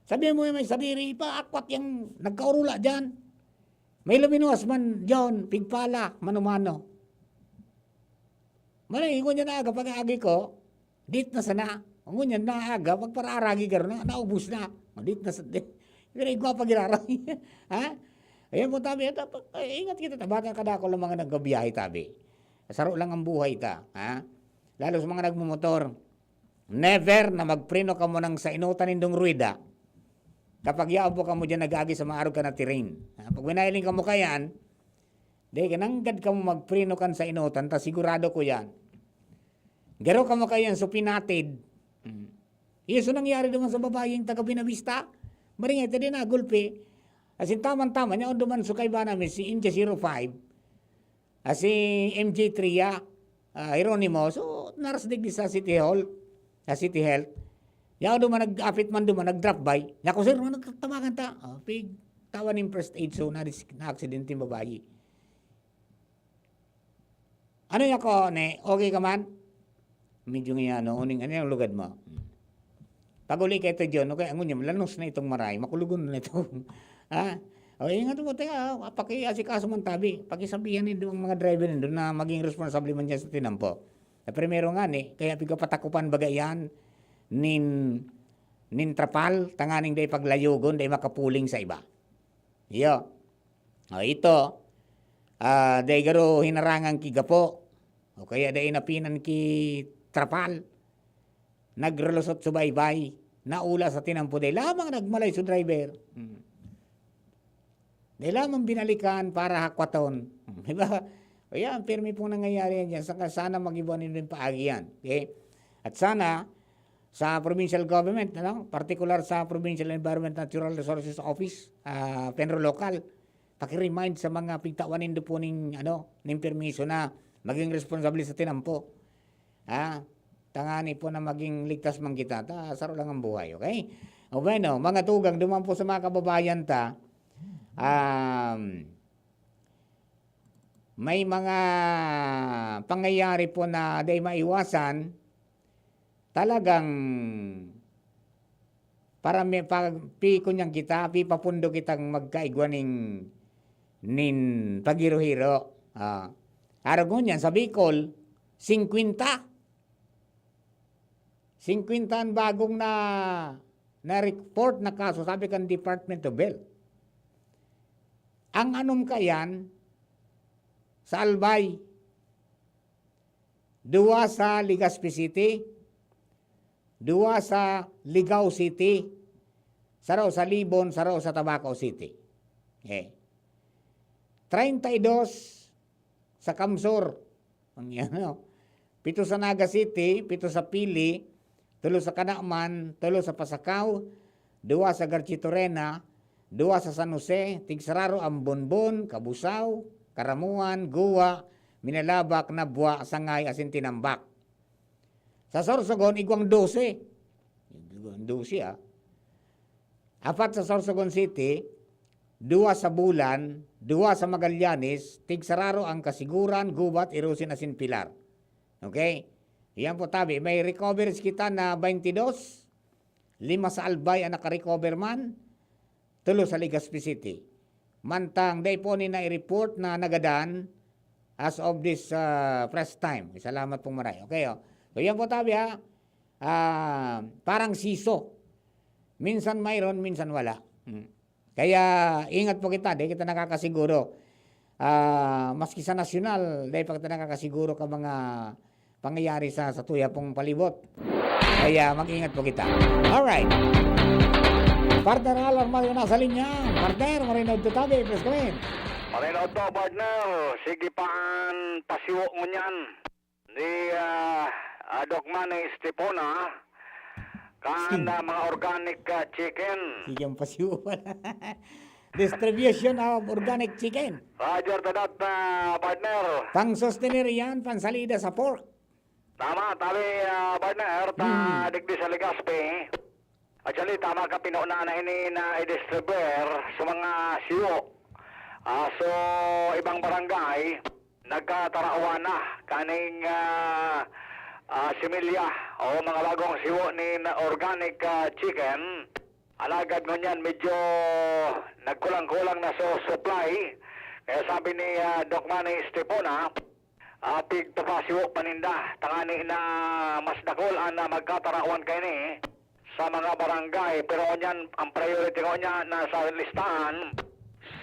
sabihin mo yung may sadiri pa, akwat yung nagkaurula dyan. May luminuas man dyan, pigpala, manumano. Malay, ngunyan na aga, pag-agi ko, dit na sana. Ngunyan na aga, pagpararagi ka na, naubos na. Dit na sana. Pero igwa pag iraragi. Ayan po tabi, ingat kita, baka kadako lang mga naggabiyahe tabi. Saro lang ang buhay ta. Lalo sa mga nagmumotor. never na magpreno ka mo ng sa inutan nindong ruida. Kapag yaabo ka mo dyan nag-agi sa maarog ka na terrain. Pag winailing ka mo kayan, di kananggad ka mo magpreno kan sa inutan, ta sigurado ko yan. Garo ka mo kayan supinatid. Iso nangyari naman sa babaeng taga Binavista. Maringay ito din na gulpi. Asin taman-tama niya, duman sukay ba namin si India 05, si MJ Tria, Hieronimo, so narasdig di sa City Hall, City Health. Yaw duman nag-apit man duman, nag-drop by. Yako sir, nagtatawagan ta. Pig, tawan ng first aid, so na-accident yung babae. Ano yako, ne? Okay ka man? Medyo nga uning ano yung lugad mo. Pag uli ka ito dyan, okay, angon niya, lanos na itong maray, makulugon na ito. Ha? O, ingat mo, teka, pakiasikaso man tabi. Pakisabihan nito ang mga driver nito na maging responsable man dyan sa tinampo. Na primero nga kaya pigapatakupan bagayan, nin trapal, tanganing day paglayugon, day makapuling sa iba. Iyo. O, ito, day garo hinarangang kigapo. O kaya day napinan ki trapal. Nagrelusot subaybay, naula sa tinampo, day lamang nagmalay sa driver. Day lamang binalikan para hakwaton. Diba? O yan, pirmi pong nangyayari yan. Sana mag-iba nila yung paagi yan. Okay? At sana, sa provincial government, particular sa Provincial Environment Natural Resources Office, Penro Local, paki-remind sa mga pigtawanin do po ning permiso na maging responsable sa tinampo. Tangani po na maging ligtas man kita. Saro lang ang buhay, okay? O bueno, mga tugang, duman po sa mga kababayan ta, may mga pangyayari po na day maiwasan, talagang para may kunyang kita, pipapundo kitang magkaigwaning nin pagiro-hiro. Aragon yan, sa Bicol, 50 ang bagong na report na kaso, sabi kan Department of Health. Ang anom kayan sa Albay, 2 sa Legazpi City, 2 sa Ligao City, saraw sa Libon, saraw sa Tabaco City. 32 sa Kamsur, 7 sa Naga City, 7 sa Pili, 3 sa Kanaman, 3 sa Pasakaw, 2 sa Garchitorena, 2 sa San Jose, Tigsararo, Ambonbon, Kabusaw, Karamuan, Guwa, Minalabak, Nabwa, Sangay, asin Tinambak. Sa Sorsogon, igwang 12. 12 4 sa Sorsogon City, 2 sa Bulan, 2 sa Magallanes, Tigsararo ang Kasiguran, Gubat, Irusin, asin Pilar. Okay? Yan po tabi. May recoveries kita na 22, 5 sa Albay ang naka-recover man, 3 sa Legazpi City. Mantang, day po ni na-report na nagadan as of this press time. Salamat pong maray. Okay, So yan po tabi parang siso. Minsan mayroon, minsan wala. Kaya ingat po kita, day kita nakakasiguro. Maski sa nasyonal, day pa kita nakakasiguro ka mga pangyayari sa tuya pong palibot. Kaya mag-ingat po kita. Alright. Partner Alan Mario nasa linya. Partner, Marinood to tabi. Please come in. Marinood to, partner. Sige paan pasiwo mo niyan. Di Dokman Estepona. Kaan mga organic chicken. Sige ang pasiwo. Distribution of organic chicken. Roger to that, partner. Pang-sustenir yan, pansalida sa pork. Tama, tabi, partner. Digdi sa Legazpi. Actually, tama ka pinuna na ini na i-distribuer sa mga siwo. So, ibang barangay, nagkatarawan na kaning similya o mga bagong siwo ni organic chicken. Alagad ngunyan, medyo nagkulang-kulang na sa supply. Kaya sabi ni Doc Manny Estepona, tigtapasiwo paninda, tangani na mas dakol na magkatarawan kayo ni sa mga barangay. Pero nyan, ang priority ko niya na sa listahan,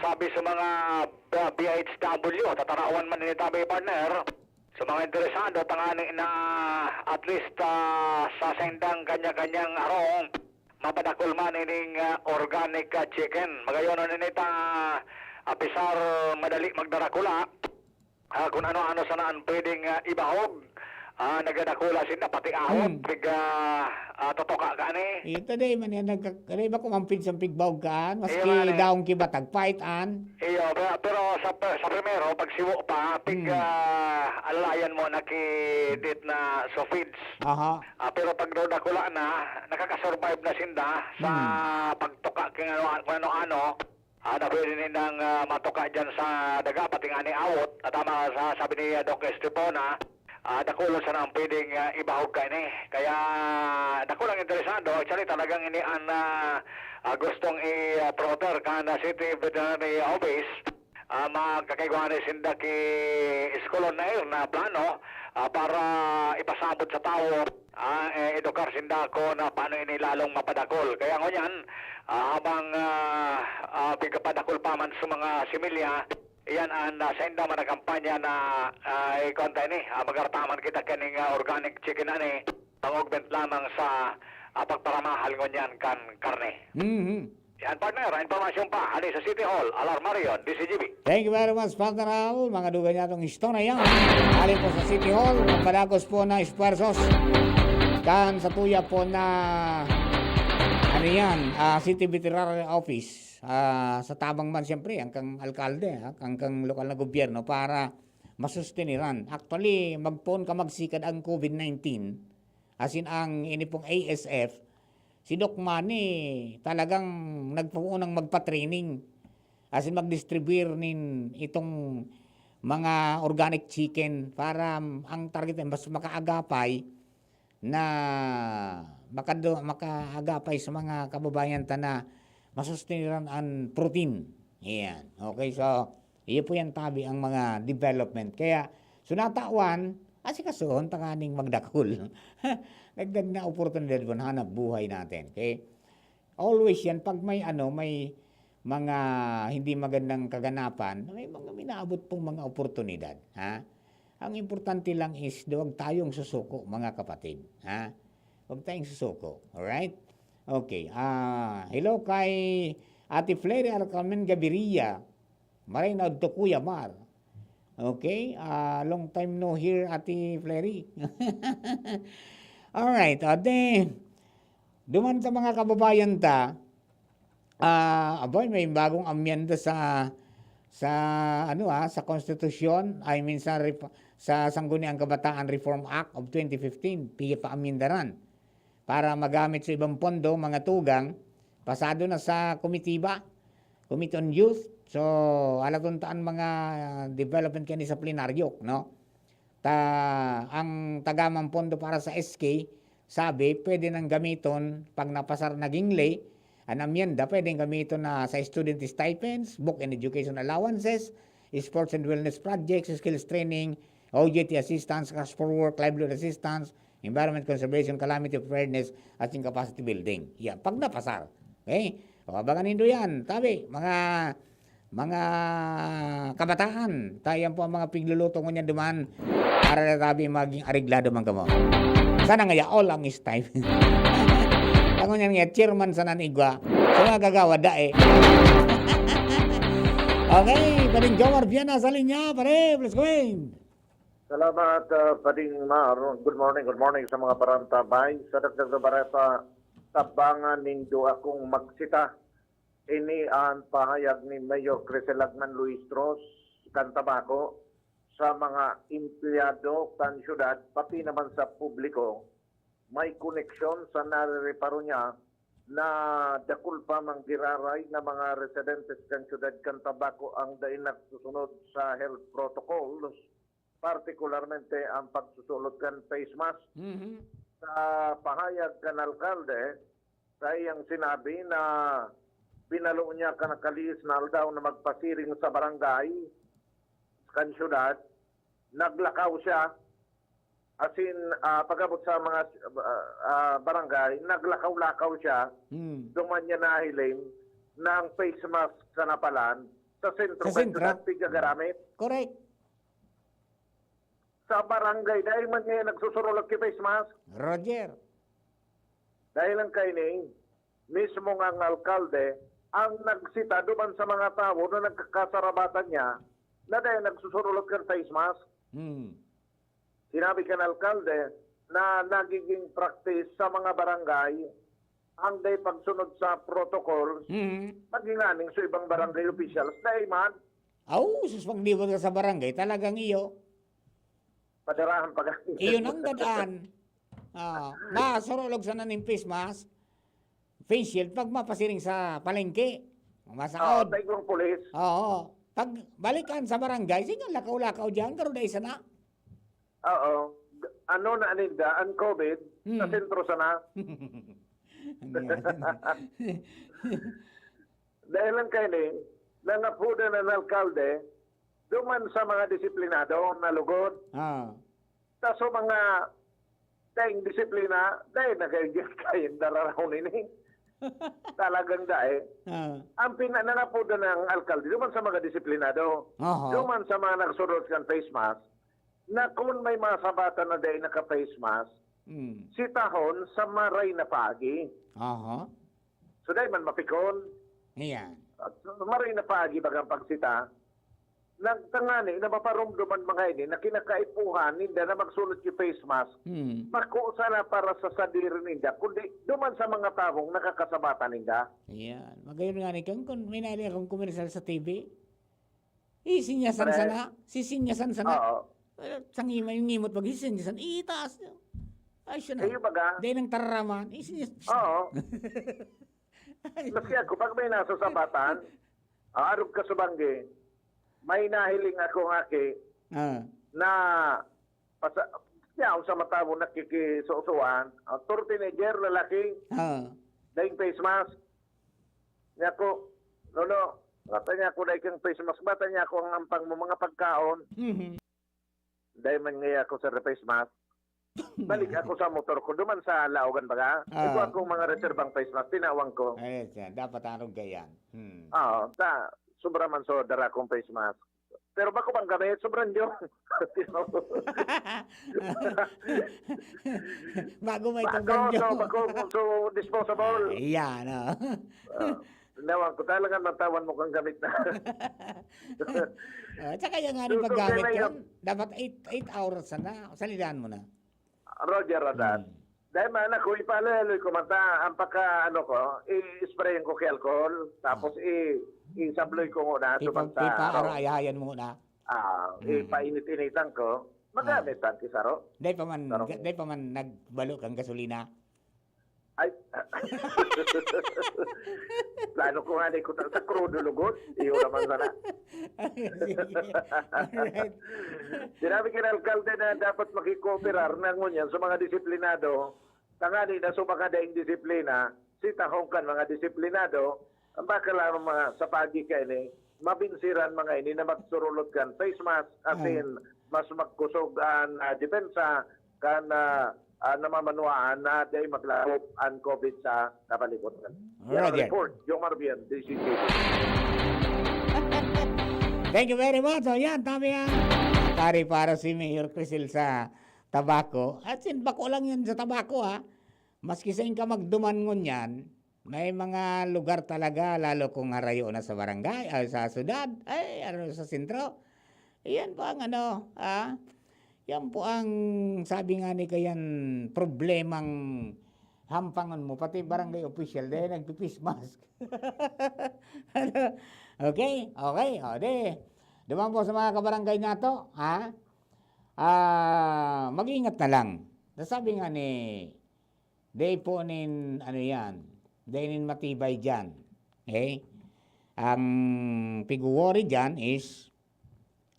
sabi sa mga BHW, tatarawan man ni tabi partner, Sa mga interesado, tangani na at least sa sendang kanya-kanyang arong, mapadakol man ining organic chicken. Magayon na nita apisar madali magdarakula. Kung ano-ano sanaan pwedeng ibahog. Nagadakula sila, pati ahon, totoka ka ni. Ito day man yan, ba kumampid sa pigbaw kaan, maski Iyo, daong kibatag paitan. Iyo, pero sa primero, pag siwo pa, alalayan mo nakidit na so feeds. Aha. Pero pag dakula na, nakakasurvive na sinda sa pagtuka kung ano-ano. Na pwede nilang matuka dyan sa daga, pati nga ni awot. At tama sa sabi ni Doc Estepona, dakulo sana ang pwedeng ibahog ka ni. Kaya dakulang interesado, actually talagang inian na gustong i-proter ka na City Veterinary Office. Magkakaiguan ni sinda ki iskolon na na plano para ipasabot sa tao, edukar sinda ko na paano inilalong mapadakol. Kaya ngunyan, habang pigkapadakol pa man sa mga similya, iyan ang sa inda man na kampanya na ikonta ni, magartaman kita kaning organic chicken ani, pang-augment lamang sa pagparamahal ngunyan kan karne. Yan partner, informasyon pa, ani sa City Hall, Alarmarion, DCGB. Thank you very much, Partner Raul. Mga dugan niya itong istorya yan. Alin po sa City Hall, magpadagos po na espuersos. Kan sa tuya po na ano yan, City Veterinary Office. Sa tabang man siyempre, ang kang alkalde, ang kang lokal na gobyerno para masusteniran. Actually, magpon ka magsikad ang COVID-19. Asin ang inipong ASF, si Doc Manny talagang nagpuunang magpa-training. Asin mag-distribute nin itong mga organic chicken para ang target ay mas makaagapay na makaagapay sa mga kababayan na masusteniran ang protein. Yan. Okay, so iyo po yan tabi ang mga development. Kaya sunatawan, asikasuhon tanganing magdakul. Nagdag na oportunidad po hanap buhay natin. Okay? Always yan, pag may mga hindi magandang kaganapan, may mga minaabot pong mga oportunidad. Ha? Ang importante lang is, huwag tayong susuko, mga kapatid. Ha? Huwag tayong susuko. Alright? Okay. Hello kay Ate Flery Arcamen Gaviria. Maray na to Kuya Mar. Okay? Long time no hear, Ate Flery. Alright. Duman sa mga kababayan aboy, may bagong amyenda sa konstitusyon, I mean sa Sangguniang Kabataan Reform Act of 2015, pa-amyendaran para magamit sa ibang pondo, mga tugang, pasado na sa komitiba, Committee on Youth, so alatuntaan mga development kani sa plenaryo, no? Ang tagamang pondo para sa SK, sabi, pwede nang gamiton pag napasar naging lay, ang amyenda, pwedeng gamiton na sa student stipends, book and education allowances, sports and wellness projects, skills training, OJT assistance, cash for work, livelihood assistance, environment conservation, calamity preparedness, at yung capacity building. Yan, pag napasar. Okay? O, abangan nindo yan. Tabi, mga kabataan, tayo po ang mga pigluluto ko niyan duman para na tabi maging ariglado man kamo. Sana nga all ang is time. Ako niyan nga, chairman sa nanigwa. So nga gagawa dae. Okay, Pading Jomar Viana sa linya, pare, let's go in. Salamat, Pading Mar. Good morning sa mga parantabay. Sa Dagdag na Bareta, tabangan nindo akong magsita. Ini ang pahayag ni Mayor Criselagman Luis Tros, Cantabaco, sa mga empleyado kan syudad, pati naman sa publiko, may koneksyon sa narireparo niya na dakul pa mang giraray na mga residentes kan syudad Cantabaco ang dain nagsusunod sa health protocols, partikularmente ang pagsusulot kan face mask. Sa pahayag kan alkalde, sa iyang sinabi na pinalo niya kanakalis na aldaw na magpasiring sa barangay kan syudad, naglakaw siya. Asin, pagabot sa mga barangay, naglakaw-lakaw siya, duman niya nahiling ng face mask sa napalan sa sentro. Sa sentro? Pigagamit. Correct. sa barangay dahil man ngayon nagsusurulog kay face mask. Roger. Dahil lang kay ni mismo nga ang alkalde ang nagsita duman sa mga tao na nagkakasarabatan niya na dahil nagsusurulog kang face mask. Sinabi ka ng alkalde na nagiging practice sa mga barangay ang day pagsunod sa protocol maging aning sa ibang barangay officials dahil man Sus paglibot ka sa barangay, talagang iyo. padarahan pag Iyo nang dadaan. Masurulog sa naning face mask, face shield, pag mapasiring sa palengke. Masaod. tayo ng pulis. Oo. Pag balikan sa barangay, sige, lakaw-lakaw dyan, karoon na isa na. Oo. Ano na aninda, ang COVID, sa sentro sana. Dahil lang kayo ni, nangapuda na ng alkalde, duman sa mga disiplinado na lugod. Taso mga tayong disiplina, dahil nagagigil kayong dararaw nini. Talagang dahil. Ang nangapuda ng alkalde, duman sa mga disiplinado, duman sa mga nagsurod ng face mask, na kung may mga sabatan na dahil naka-face mask, sitahon sa maray na pagi. So dahil man mapikon. Iyan. Maray na pagi bagang pagsita, nagtangani na maparumduman mga ini na kinakaipuhan ninda na magsulot yung face mask, makuusa na para sa sadiri ninda, kundi duman sa mga tawong nakakasabatan ninda. Iyan. Magayon nga ni kung may nali akong komersyal sa TV, isinyasan sana, sisinyasan sana. Sangima yung ngimot pag isinyasan, itaas. Ay, siya na. Dahil ng tararaman, isinyasan. Oo. Maski ako, pag may nasa sabatan, arog ka sa bangge, may nahiling ako nga na yaw sa mata mo nakikisusuan, teenager, lalaki, daing face mask. Niya ko, lolo, bata niya ako daing face mask, bata niya ako ang ampang mo mga pagkaon. Dahil man ngaya ako sa face mask. Balik ako sa motor ko, duman sa Laogan baga. Ito akong mga reservang face mask, tinawang ko. Ay, dapat anong gayan. Sobra man so dara kong face mask. Pero bako bang gamit, sobrang diyo. Bago may tumbang diyo. Bako, so disposable. Iyan, Tinawang ko, talagang natawan mo kang gamit na. Tsaka yung nga paggamit yun, dapat 8 hours na, salidan mo na. Roger Radat. Dahil man ako, ipalaloy ko mata, ang pagka, i-sprayin ko kay alcohol, tapos isabloy ko muna. Ipa-arayayan mo na. Ipainit-initan ko, magamit ang kisaro. Dahil pa man nagbalo kang gasolina. Ay, plano ko nga ko sa crudo lugod, iyo naman sana. Sinabi kina alkalde na dapat makikooperar ng ngunyan sa mga disiplinado, tangani na sumakadaing disiplina, sitahongkan mga disiplinado, ang bakala mga sa pagi ka ini, mabinsiran mga ini na magsurulot kan face mask, atin mas magkusog ang depensa kan namamanuaan na dahil maglalop ang COVID sa kapalibutan. Report, yung Marbian, DCTV. Thank you very much. O yan, tama yan. Tari para si Mayor Crisil sa tabako. At bako lang yan sa tabako ha. Maski sa ka magduman yan, may mga lugar talaga, lalo kung harayo na sa barangay, sa syudad, sa sentro. Iyan pa ang yan po ang sabi nga ni kayan problemang hampangan mo, pati barangay official dahil nagpipis mask. Okay? O de. Duman po sa mga kabarangay nato, mag-ingat na lang. Sabi nga ni, day po nin, day nin matibay dyan. Okay? Ang piguwori dyan is,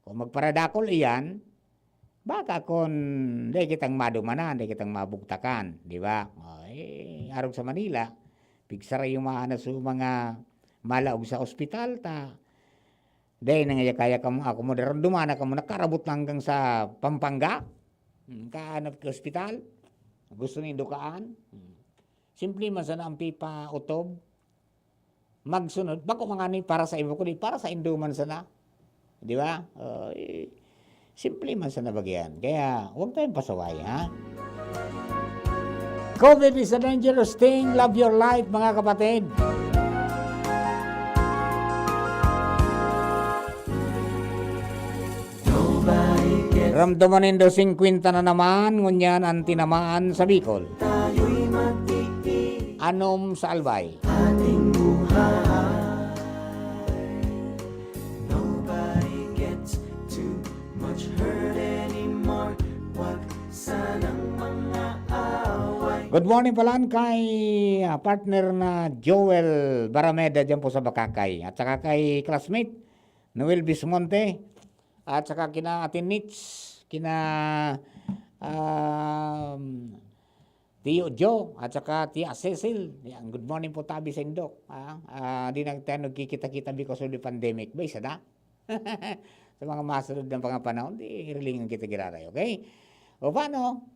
kung magparadakol iyan, baka kung di kitang madumanan, di kitang mabugtakan, di ba? Arog sa Manila, pigsara yung mga malaog sa ospital, dahil nangayakaya ka mo, ako mo, dumana ka mo, nakarabot hanggang sa Pampanga, kaanap ka ospital, gusto ni dukaan, simple man sana ang pipa utob, magsunod, bako mga ni para sa ibo ko, para sa induman sana, di ba? Simple man sa nabagyan. Kaya huwag tayong pasaway, ha? COVID is a dangerous thing. Love your life, mga kapatid. Ramdaman nindo 50 na naman, ngunyan ang tinamaan sa Bicol. Anom sa Albay. Good morning pala kay partner na Joel Barameda dyan po sa Bakakay. At saka kay classmate Noel Bismonte. At saka kina Atin Nitz, kina Tio Joe, at saka Tia Cecil. Yan, good morning po tabi sa Indok. Di na tayo nagkikita-kita because of the pandemic. Ba, isa na? Sa mga masunod ng mga panahon, di rilingan kita giraray, okay? O paano?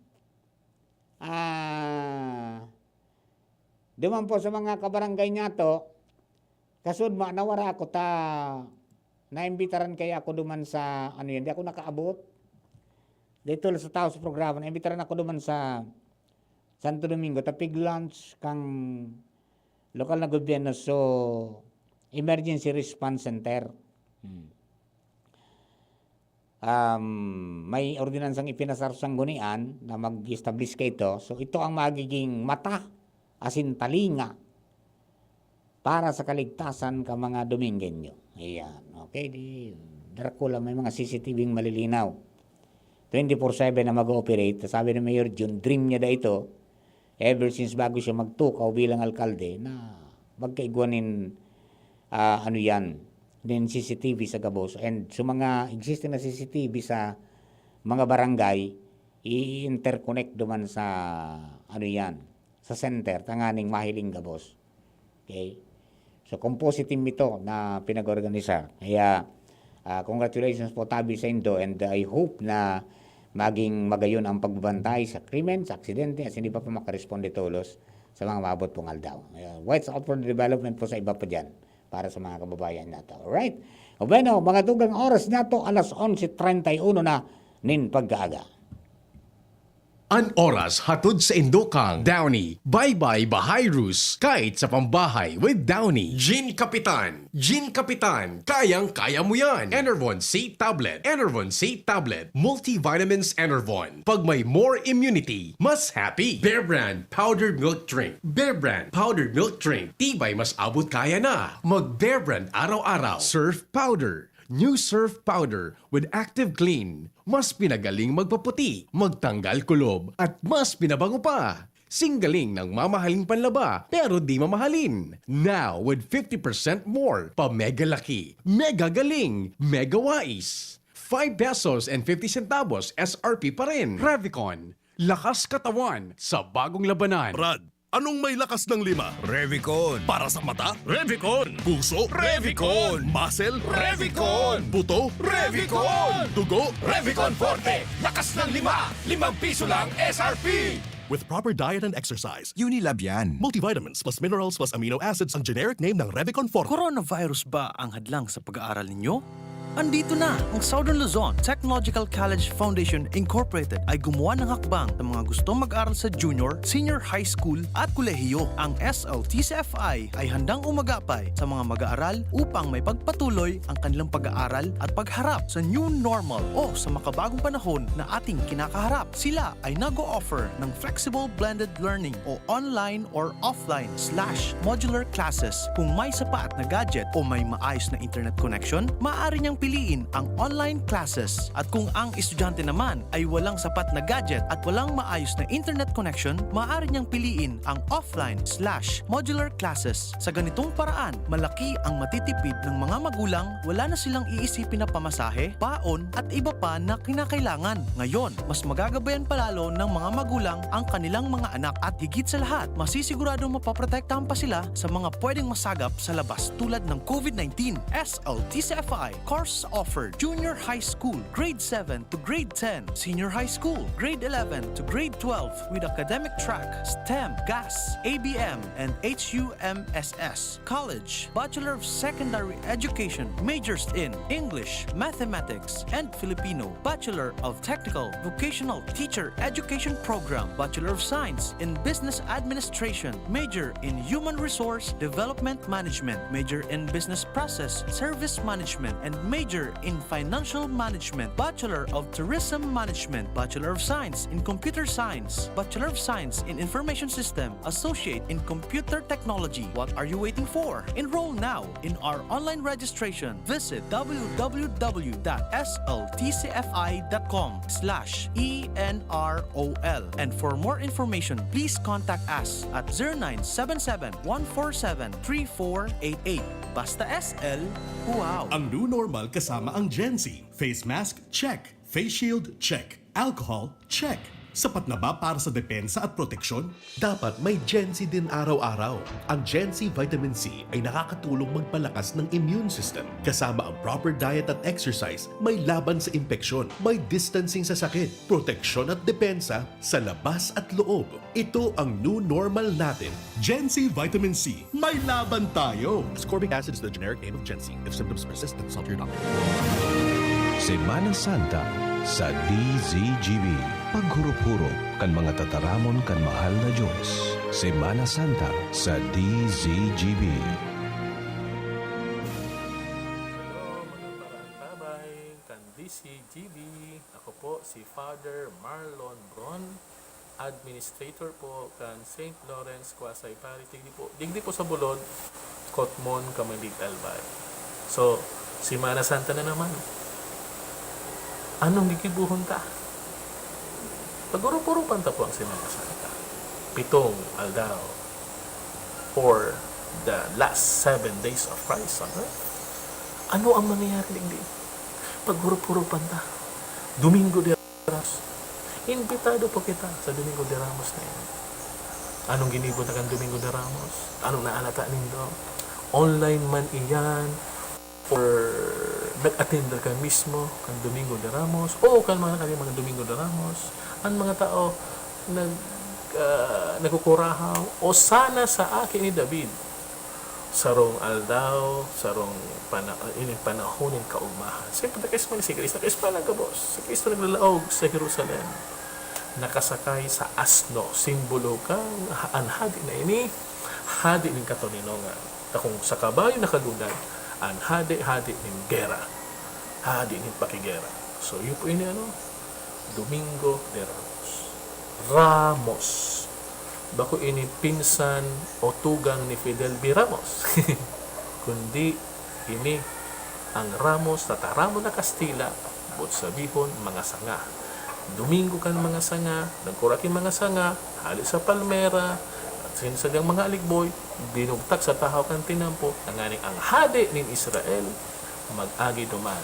Duman po sa mga kabarangay niya to, kasud nawara ako ta, naimbitaran kaya ako duman sa, ano yun, di ako nakaabot. Dito sa tao sa programa, naimbitaran ako duman sa Santo Domingo, tapig lunch kang lokal na gobyerno, so emergency response center. May ordinansang ipinasar sa Sanggunian na mag-establish kayo ito. So ito ang magiging mata, asin talinga, para sa kaligtasan ka mga Domingenyo. Ayan, okay, di Dracula, may mga CCTV malilinaw. 24/7 na mag-ooperate. Sabi ni Mayor June, dream niya da ito, ever since bago siya magtukaw bilang alkalde, na magkaigwanin, ano yan, din CCTV sa Gabos. And so mga existing na CCTV sa mga barangay, i-interconnect duman sa, ano yan, sa center, tanganing Mahiling Gabos. Okay? So, composite team ito na pinag-organisa. Kaya, congratulations po tabi sa Indo, and I hope na maging magayon ang pagbabantay sa krimen, sa aksidente, at hindi pa makaresponde tolos sa mga mabot pong aldaw. Watch out for the development po sa iba pa dyan para sa mga kababayan nato. Alright? O bueno, mga tugang oras nato, alas 11:31 na nin pagkaaga. An oras hatod sa Indokang, Downy, Bye-Bye Bahay Rus, kahit sa pambahay with Downy. Gin Kapitan, kayang-kaya mo yan. Enervon C Tablet, Multivitamins Enervon. Pag may more immunity, mas happy. Bear Brand Powdered Milk Drink, tibay mas abot kaya na. Mag Bear Brand araw-araw. Surf Powder, New Surf Powder with Active Clean. Mas pinagaling magpaputi, magtanggal kulob, at mas pinabango pa. Singgaling ng mamahaling panlaba, pero di mamahalin. Now with 50% more, pa mega laki, mega galing, mega wais. 5 pesos and 50 centavos SRP pa rin. Revicon, lakas katawan sa bagong labanan. Brad, anong may lakas ng 5? Revicon. Para sa mata? Revicon. Puso? Revicon. Muscle? Revicon. Buto? Revicon. Dugo? Revicon Forte. Lakas ng 5. 5 piso lang SRP. With proper diet and exercise, Unilab yan. multivitamins plus minerals plus amino acids ang generic name ng Revicon Forte. Coronavirus ba ang hadlang sa pag-aaral ninyo? Andito na ang Southern Luzon Technological College Foundation Incorporated ay gumawa ng hakbang sa mga gustong mag-aral sa junior, senior high school at kolehiyo. Ang SLTCFI ay handang umagapay sa mga mag-aaral upang may pagpatuloy ang kanilang pag-aaral at pagharap sa new normal o sa makabagong panahon na ating kinakaharap. Sila ay nag-o-offer ng flexible blended learning o online or offline/modular classes. Kung may sapat na gadget o may maayos na internet connection, maaari niyang piliin ang online classes. At kung ang estudyante naman ay walang sapat na gadget at walang maayos na internet connection, maaari niyang piliin ang offline/modular classes. Sa ganitong paraan, malaki ang matitipid ng mga magulang, wala na silang iisipin na pamasahe, baon at iba pa na kinakailangan. Ngayon, mas magagabayan palalo ng mga magulang ang kanilang mga anak at higit sa lahat, masisiguradong mapaprotektahan pa sila sa mga pwedeng masagap sa labas tulad ng COVID-19. SLTCFI, Car course offered: Junior High School, Grade 7 to Grade 10, Senior High School, Grade 11 to Grade 12 with academic track, STEM, GAS, ABM, and HUMSS. College, Bachelor of Secondary Education, majors in English, Mathematics, and Filipino, Bachelor of Technical Vocational Teacher Education Program, Bachelor of Science in Business Administration, major in Human Resource Development Management, major in Business Process Service Management, and major in Financial Management, Bachelor of Tourism Management, Bachelor of Science in Computer Science, Bachelor of Science in Information System, Associate in Computer Technology. What are you waiting for? Enroll now in our online registration. Visit www.sltcfi.com/ENROL. And for more information, please contact us at 0977-147-3488. Basta SL, wow! Ang new normal kasama ang Gen Z. Face mask, check. Face shield, check. Alcohol, check. Sapat na ba para sa depensa at proteksyon? Dapat may Gen Z din araw-araw. Ang Gen Z Vitamin C ay nakakatulong magpalakas ng immune system. Kasama ang proper diet at exercise, may laban sa impeksyon, may distancing sa sakit, proteksyon at depensa sa labas at loob. Ito ang new normal natin. Gen Z Vitamin C. May laban tayo! Ascorbic acid is the generic name of Gen Z. If symptoms persist, consult your doctor. Semana Santa sa DZGB. Paghurup-hurup kan mga tataramon kan mahal na Diyos. Semana Santa sa DZGB. Tabay, kan DCGB. Ako po si Father Marlon Bron, Administrator po kan St. Lawrence Quasay Parish. Digdi po sa Bulod, Kotmon, Kamalig, Albay. So, Semana Santa na naman. Anong gikibuhon ta? Paguro-purupan ta po ang Semana Santa. 7 aldaw for the last 7 days of Christ on earth. Ano ang mangyayari digdi? Paguro-purupan ta. Domingo de Ramos. Imbitado po kita sa Domingo de Ramos na yan. Anong ginibot na kan Domingo de Ramos? Anong naalata nindo? Online man iyan or nag-attend ka mismo kan Domingo de Ramos o kan mga Domingo de Ramos, ang mga tao nagkukurahaw o sana sa akin ni David sarong aldaw, sarong panahonin kaumahan. Siyempre, nakisman si Kristo, nakisman ang kabos. Si Kristo naglalaog sa Jerusalem, nakasakay sa asno, simbolo kang anhadi na ini, hadi ng katoninongan. Kung sa kabayo nakalunad, ang hadi ng gera, hadi ng pakigera. So, yun po ini Domingo de Ramos. Ramos. Bako ini pinsan o tugang ni Fidel B. Ramos. Kundi ini ang Ramos na taramo na Kastila, but sabihon mga sanga. Domingo kan mga sanga, nagkurakin mga sanga, hali sa palmera, at sinasagang mga alikboy, binugtak sa tahaw kan tinampo, nanganing ang hadi ng Israel, mag-agi duman.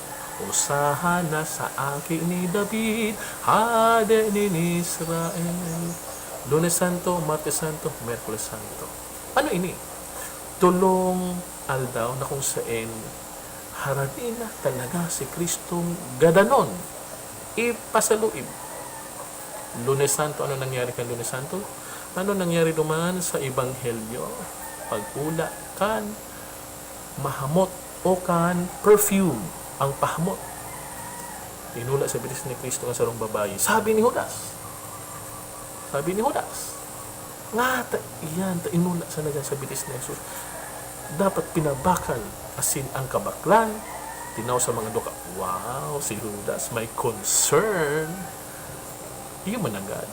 Usahan na sa akin ni David, hade ni Israel. Lunes Santo, Martes Santo, Merkules Santo. Ano ini? Tulong aldaw na kung saan harapin na talaga si Kristong gadanon. Ipasaluib. Lunes Santo, ano nangyari kan Lunes Santo? Ano nangyari duman sa Ebanghelyo? Pag-ula kan mahamot o kan perfume. Ang pahamot. Tinula sa bilis ni Kristo ang sarong babae. Sabi ni Judas. Nga, iyan, inula sa naga sa bilis ni Jesus. Dapat pinabakal asin ang kabaklan. Tinaw sa mga duka. Wow, si Judas may concern. Iyon managad.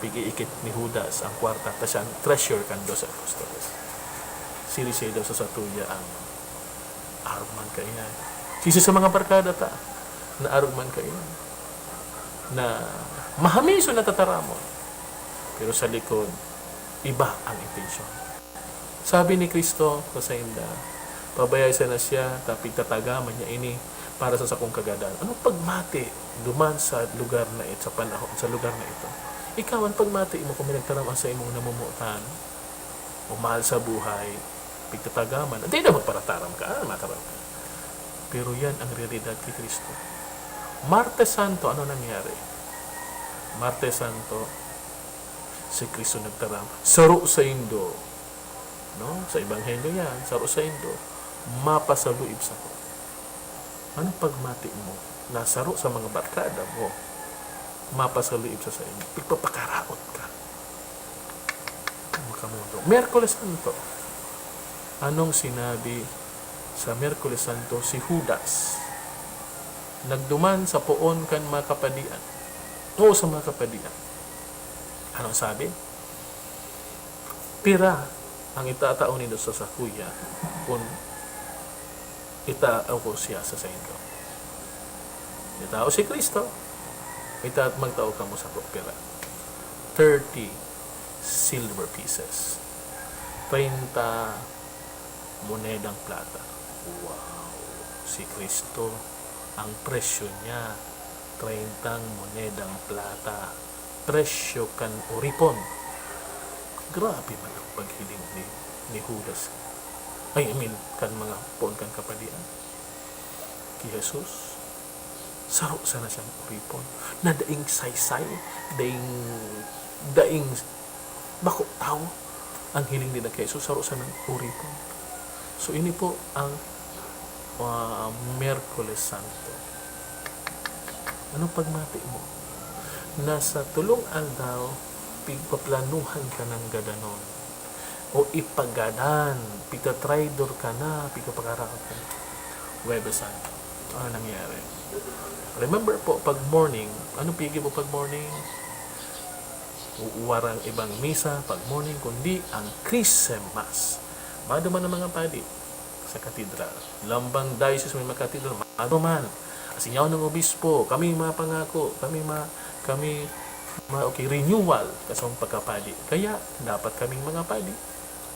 Pigi-ikit ni Judas ang kwarta. Ta siya ang treasure kan dos apostoles. Sirisay daw sa satuya ang arman kaya. Sisi sa mga barkada ta, na arugman kayo, na mahamiso na tataramon. Pero sa likod, iba ang intensyon. Sabi ni Kristo sa inda, pabayay na siya, tapig tatagaman niya ini para sa sakong kagadan. Anong pagmati duman sa lugar na ito, sa panahon, sa lugar na ito? Ikaw, ang pagmati mo kung minagtaraman sa imong namumutan, o mahal sa buhay, pigtatagaman, hindi na magparataram ka, mataram ka. Pero yan ang realidad kay Kristo. Martes Santo, ano nangyari? Martes Santo, si Kristo nagtaram. Saro sa Indo. No? Sa Ebanghelyo yan, saro sa Indo. Mapasaluib sa ko. Anong pagmati mo? Nasaro sa mga barkada mo. Mapasaluib sa inyo. Pagpapakaraot ka. Makamundo. Miyerkules Santo. Anong sinabi sa Miyerkules Santo si Judas? Nagduman sa poon kan mga kapadian. O sa mga kapadian. Anong sabi? Pira ang itataon nito sa sakuya kung itaaw ko siya sa Indo. Itao si Kristo. Magtao ka mo sa pera. 30 silver pieces. 30 monedang plata. Wow! Si Kristo, ang presyo niya, 30 monedang plata. Presyo kan oripon. Grabe man ang paghiling ni Judas. I mean, kan mga pon kan kapadian. Kay Jesus, saro sana siyang oripon. Na daing saysay, daing bako tao, ang hiling nila kay Jesus, saro sana ng oripon. So, ini po ang Miyerkules Santo. Anong pagmati mo? Nasa tulong aldaw, pigpaplanuhan ka ng gadanon. O ipagadan, pigtatraidor ka na, pigpapakarakot ka na. Huwebes Santo. Ano nangyari? Remember po, pag morning, ano pigi mo pag morning? Warang ibang misa pag morning, kundi ang Christmas. Maduman ng mga padi sa katedral. Lambang diocese may mga katedral. Maduman. Asinyaw ng obispo. Kami mga pangako. Okay, renewal kasong pagkapadi. Kaya, dapat kaming mga padi.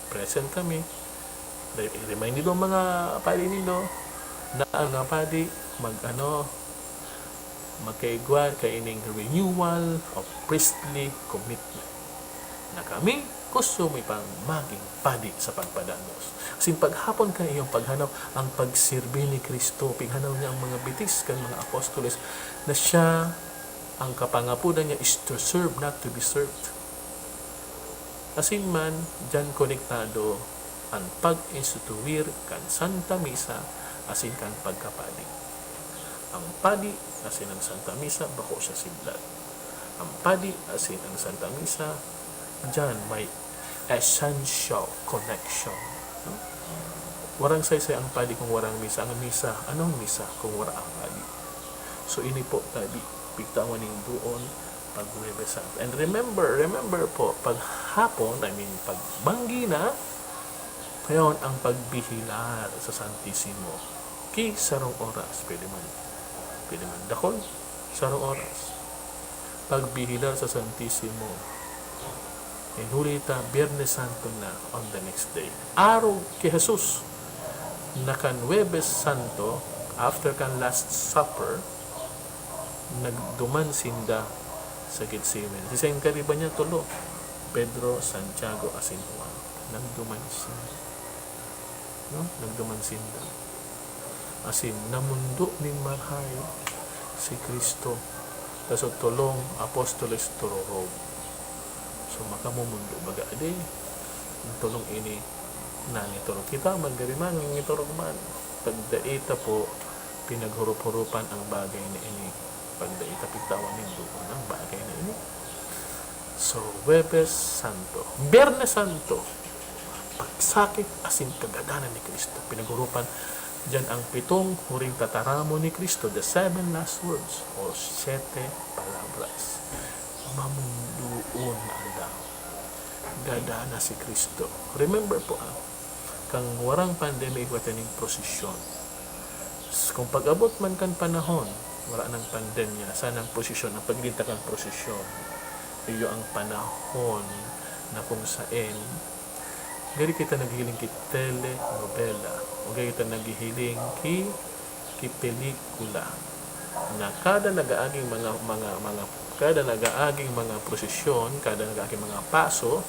Present kami. Remind nito mga padi nito na ang mga padi magkaigwa kaining renewal of priestly commitment. Na kami gusto may pang maging padi sa pagpadanos. Kasi paghapon ka iyong paghanaw ang pagsirbi ni Kristo, paghanaw niya ang mga bitis kan mga apostoles na siya ang kapangapunan niya is to serve, not to be served. Asin man, dyan konektado ang pag-instituir kan Santa Misa asin kan pagkapadi. Ang padi asin ang Santa Misa, bako siya siblat. Ang padi asin ang Santa Misa, dyan may essential connection. Warang saysay ang padi kung warang misa. Ang misa, anong misa kung wala ang padi? So, ini po tabi, pigtawan ng doon pag Huwebes Santo. And remember po, pag hapon, pag banggi na, ngayon ang pagbihilar sa Santissimo. Sarong oras, pwede man dakol, sarong oras. Pagbihilar sa Santissimo. Inulita, Biyernes Santo na on the next day. Araw kay Jesus, na kan Huwebes Santo, after kan Last Supper, nagduman sinda sa Gethsemane. Si Saint Kariba niya tulo, Pedro, Santiago, asin Juan. Nagduman sinda. No? Nagduman sinda. Asin, namundo ni Marhay si Kristo. Kaso tulong apostoles turorog. So, makamumundo baga ade. Ang tulong ini nangituro kita, magdariman, nangituro man. Pagdaita po, pinaghurup-hurupan ang bagay na ini. Pagdaita, pigtawan nindo ang bagay na ini. So, Huwebes Santo. Biyernes Santo. Pagsakit asin kagadanan ni Kristo. Pinaghurupan diyan ang 7 huring tataramo ni Kristo, the 7 last words, o 7 palabras. Mamunduon na aldaw. Gadana si Kristo. Remember po, kang warang pandemic wataning prosesyon. Kung pag-abot man kan panahon, wala ng pandemya, sana ang prosesyon, ang paglinta kang prosesyon, iyo ang panahon na kung saan gari kita naghihiling ki telenovela o gari kita naghihiling ki pelikula na kada nagaaging mga prosesyon, kada nagaaging mga paso,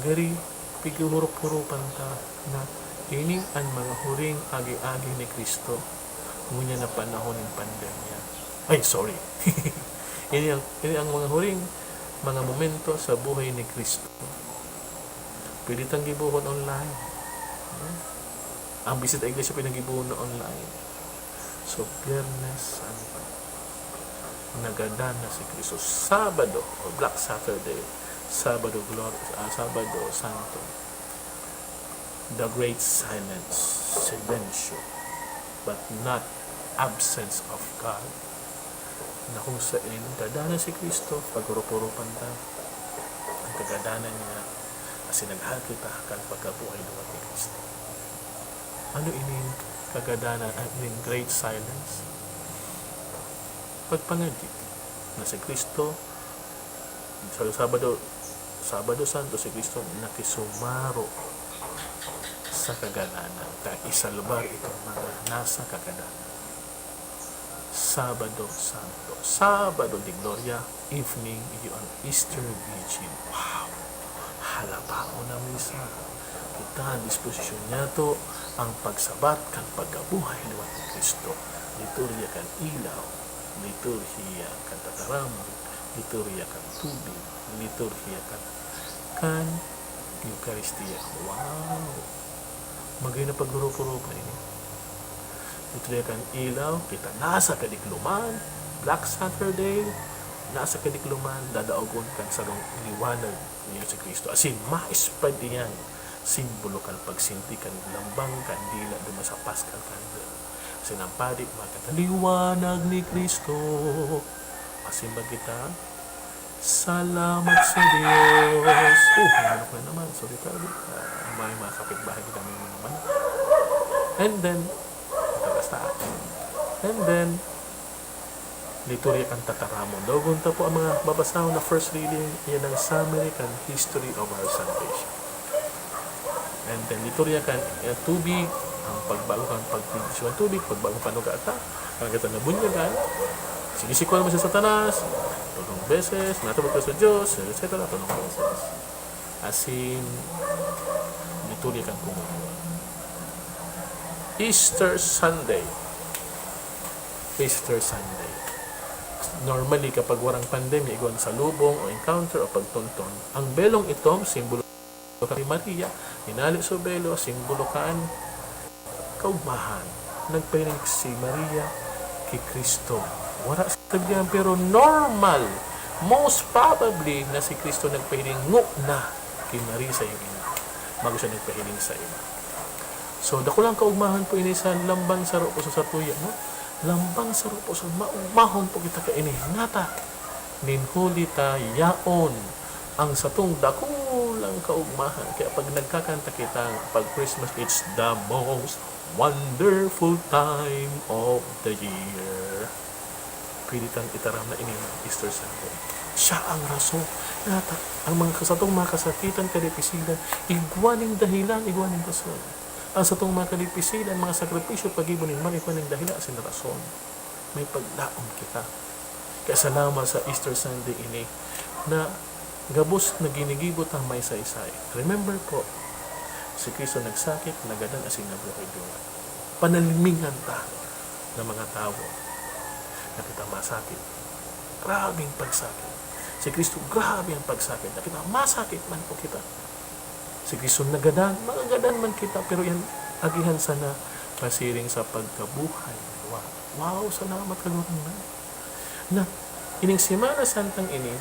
gari pigururop-urupan ta na ining ang mga huring agi-agi ni Kristo Ngunyan na panahon ng pandemya. Ay, sorry. ini ang mga huling mga momento sa buhay ni Kristo. Pwede tang gibuhon online. Ang bisita iglesia pwede gibuhon na online. So, Biyernes Santo, nagadana si Kristo. Sabado, o Black Saturday, Sabado Santo, the great silence, silencio, but not absence of God. Na kung saan dadana si Kristo, pagpuro-puro panta, ang kagadana niya, kasi naghakita kang pagkabuhay naman ni Kristo. Ano ini kagadana, in great silence? Pagpangadit na si Kristo, sa Sabado Santo, si Kristo nakisumaro sa kagadanan, isalbar itong mga nasa kagadanan. Sabado Santo, Sabado de Gloria, evening, yun, Easter Vigil. Wow! Halabao na misa. Kita, disposisyon niya to ang pagsabat kan pagkabuhay ni Kristo. Liturgia kan ilaw, liturgia kan tataramon, liturgia kan tubig, liturgia kan Eucharistia. Wow! Magay na pagguro-puro pa ini. Liturgia kan ilaw, kita nasa kadikluman, Black Saturday, nasa kadikluman, dadaogon kan sarong liwanag niya si Kristo. Asin, ma-spread diyan. Simbolo kan pagsinti kan lambang kan dila duma sa Paschal candle. Sinampadi makataliwanag ni Kristo. Asin ba kita? Salamat sa Diyos. Ano ka naman? Sorry tayo. May mga kapitbahay kita may naman. And then, liturgia kan tataramon. Dogon ta po ang mga babasahon na first reading, yan ang summary kan history of our salvation. And then liturgia kan tubig, ang pagbago kan pagpindisyon tubig, pagbago panugata, ang kita na bunyagan, sinisikwan mo sa Satanas, tulong beses, natubag ka sa Diyos, etc. Tulong beses. Asin, liturgia kan pumuha. Easter Sunday. Normally, kapag warang pandemya, igwan sa lubong o encounter o pagtunton, ang belong ito, simbolo kay Maria, hinali sa belo, simbolo kaan kaugmahan. Nagpahinig si Maria kay Kristo. Wala sa tagyan, pero normal, most probably na si Kristo nagpahinig na kay Maria sa iyong ina. Bago siya nagpahinig sa ina. So, dako lang kaugmahan po ini sa lambang saro po sa tuya, no? Lambang saro po sa maugmahon po kita ka ini. Nata, ninhuli ta yaon ang satong dakulang kaugmahan. Kaya pag nagkakanta kita, pag Christmas, it's the most wonderful time of the year. Pwede kang itaram na ini Easter Sunday. Siya ang rason. Nata, ang mga kasatong mga kasakitan, kadipisilan, igwaning dahilan, igwaning rason. Ang satong mga kadipisilan, mga sakripisyo, pag-ibon ng igwaning dahilan, asin rason. May paglaom kita. Kaya salamat sa Easter Sunday ini na gabos na ginigibot ang may saysay. Remember po, si Kristo nagsakit, nagadan asin nabuhay doon. Panalimingan ta ng mga tao na kita masakit. Grabing pagsakit. Si Kristo, grabe ang pagsakit. Na kita masakit man po kita. Si Kristo nagadan, magagadan man kita, pero yan, agihan sana masiring sa pagkabuhay. Wow, salamat kagurang na ining Semana Santang ini,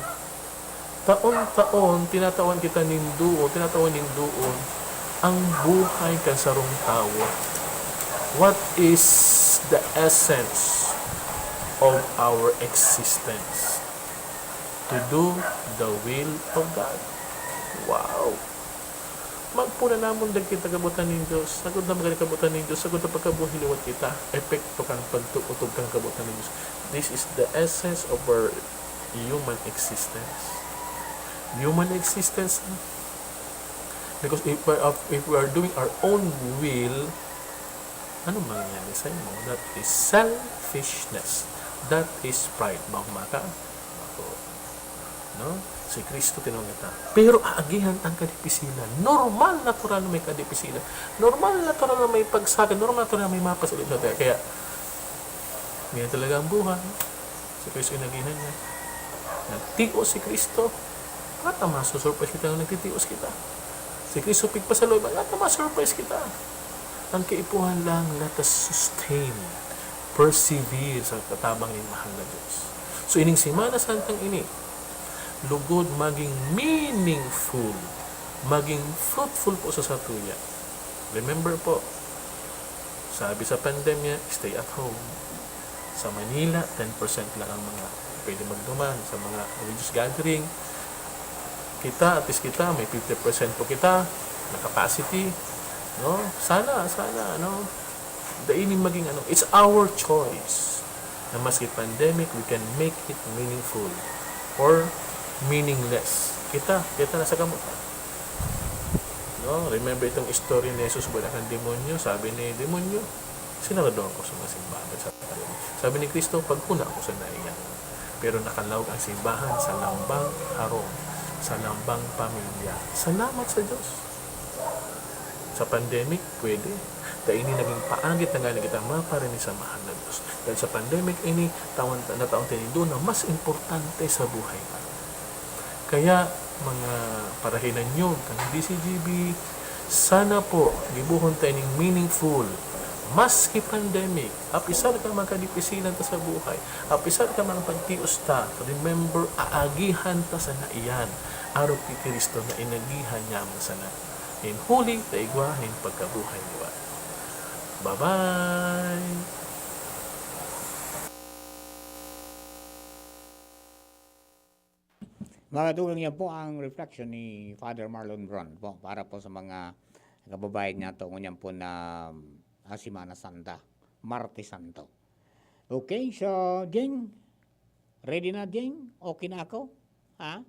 taon-taon, tinatawan ninduon, ang buhay kasarong tao. What is the essence of our existence? To do the will of God. Wow! Magpuna namon dag kita kabutan ng Diyos. Sagod na magkali kabutan ng Diyos. Sagod na pagkabuhi liwat kita. Epekto kang pagtukutog kang kabutan ng Diyos. This is the essence of our human existence. Human existence. Because if we are doing our own will, ano mangyayari sa inyo? That is selfishness. That is pride. Maka, no? Si Kristo tinawag kita. Pero aagihan ang kadipisilan. Normal, natural na may kadipisilan. Normal, natural na may pagsakit. Normal, natural na may mapasalit. Kaya, Ganyan talaga ang buhay. Si Kristo yung nagihan niya. Nagtios si Kristo. At masusurprise kita nung nagtitios kita. Si Kristo pigpasaloy. At masusurprise kita. Ang kaipuhan lang, let us sustain, persevere sa katabang ng mahal na Diyos. So, ining Semana Santang ini, lugod maging meaningful, maging fruitful po sa satuya. Remember po, sabi sa pandemya, stay at home. Sa Manila, 10% lang ang mga pwede magduman sa mga religious gathering. Kita, at least kita, may 50% po kita na capacity. No? Sana, no? Daining maging ano, it's our choice na maski pandemic, we can make it meaningful or meaningless. Kita nasa gamot. No? Remember itong story ni Jesus buwan ang demonyo. Sabi ni demonyo, sinarado ako sa mga simbahan. Sabi ni Kristo, pagpuna ako sa naiyan. Pero nakalawag ang simbahan sa lambang harong, sa lambang pamilya. Salamat sa Diyos. Sa pandemic, pwede. Dahil ini naging paagit na nga kita maparinig sa mahal na Diyos. Dahil sa pandemic, ini taon tinido na mas importante sa buhay pa. Kaya, mga parahinan nyo, ng DCGB, sana po, gibuhon tayo ng meaningful, maski pandemic, apisar ka magkadipisinan ta sa buhay, apisar ka mga pagtios ta, remember, aagihan ta sa naiyan, araw ti Kristo na inagihan niya mo sana. In huli, taigwa, in pagkabuhay niwa. Bye-bye! Mga tulong niya po ang reflection ni Father Marlon Bron po para po sa mga kababayan niya to ngunyan po na Semana Santa, Martes Santo. Okay, so Jing, ready na Jing? Okay na ako? Ha?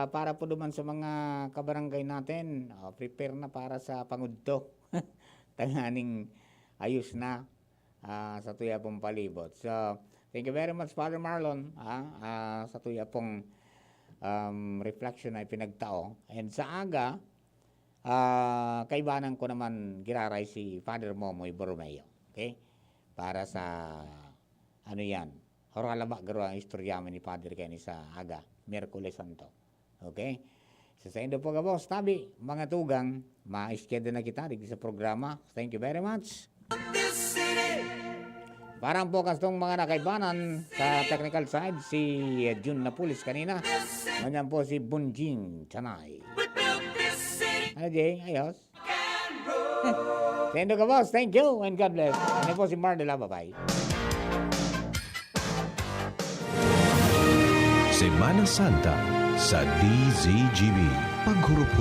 Para po duman sa mga kabarangay natin, prepare na para sa pangudto. Tanganing ayos na sa tuya pong palibot. So, thank you very much Father Marlon sa tuya pong reflection na ipinagtao. And sa aga, kaibanan ko naman giraray si Father Momoy Borromeo. Okay? Para sa ano yan, horalaba garo ang istoryaman ni Father Kenny sa aga, Miyerkules Santo. Okay? So, sa indo po ka boss, tabi, mga tugang, ma-schedule na kita dito sa programa. Thank you very much. Parang po kastong mga nakaibanan sa technical side, si Jun Napulis kanina. Ganyan po si Bunjing Chanay. Ano Jay? Ayos? Sa indo ka boss, thank you and God bless. Ano po si Mardela, bye-bye. Semana Santa sa DZGB. Paghurup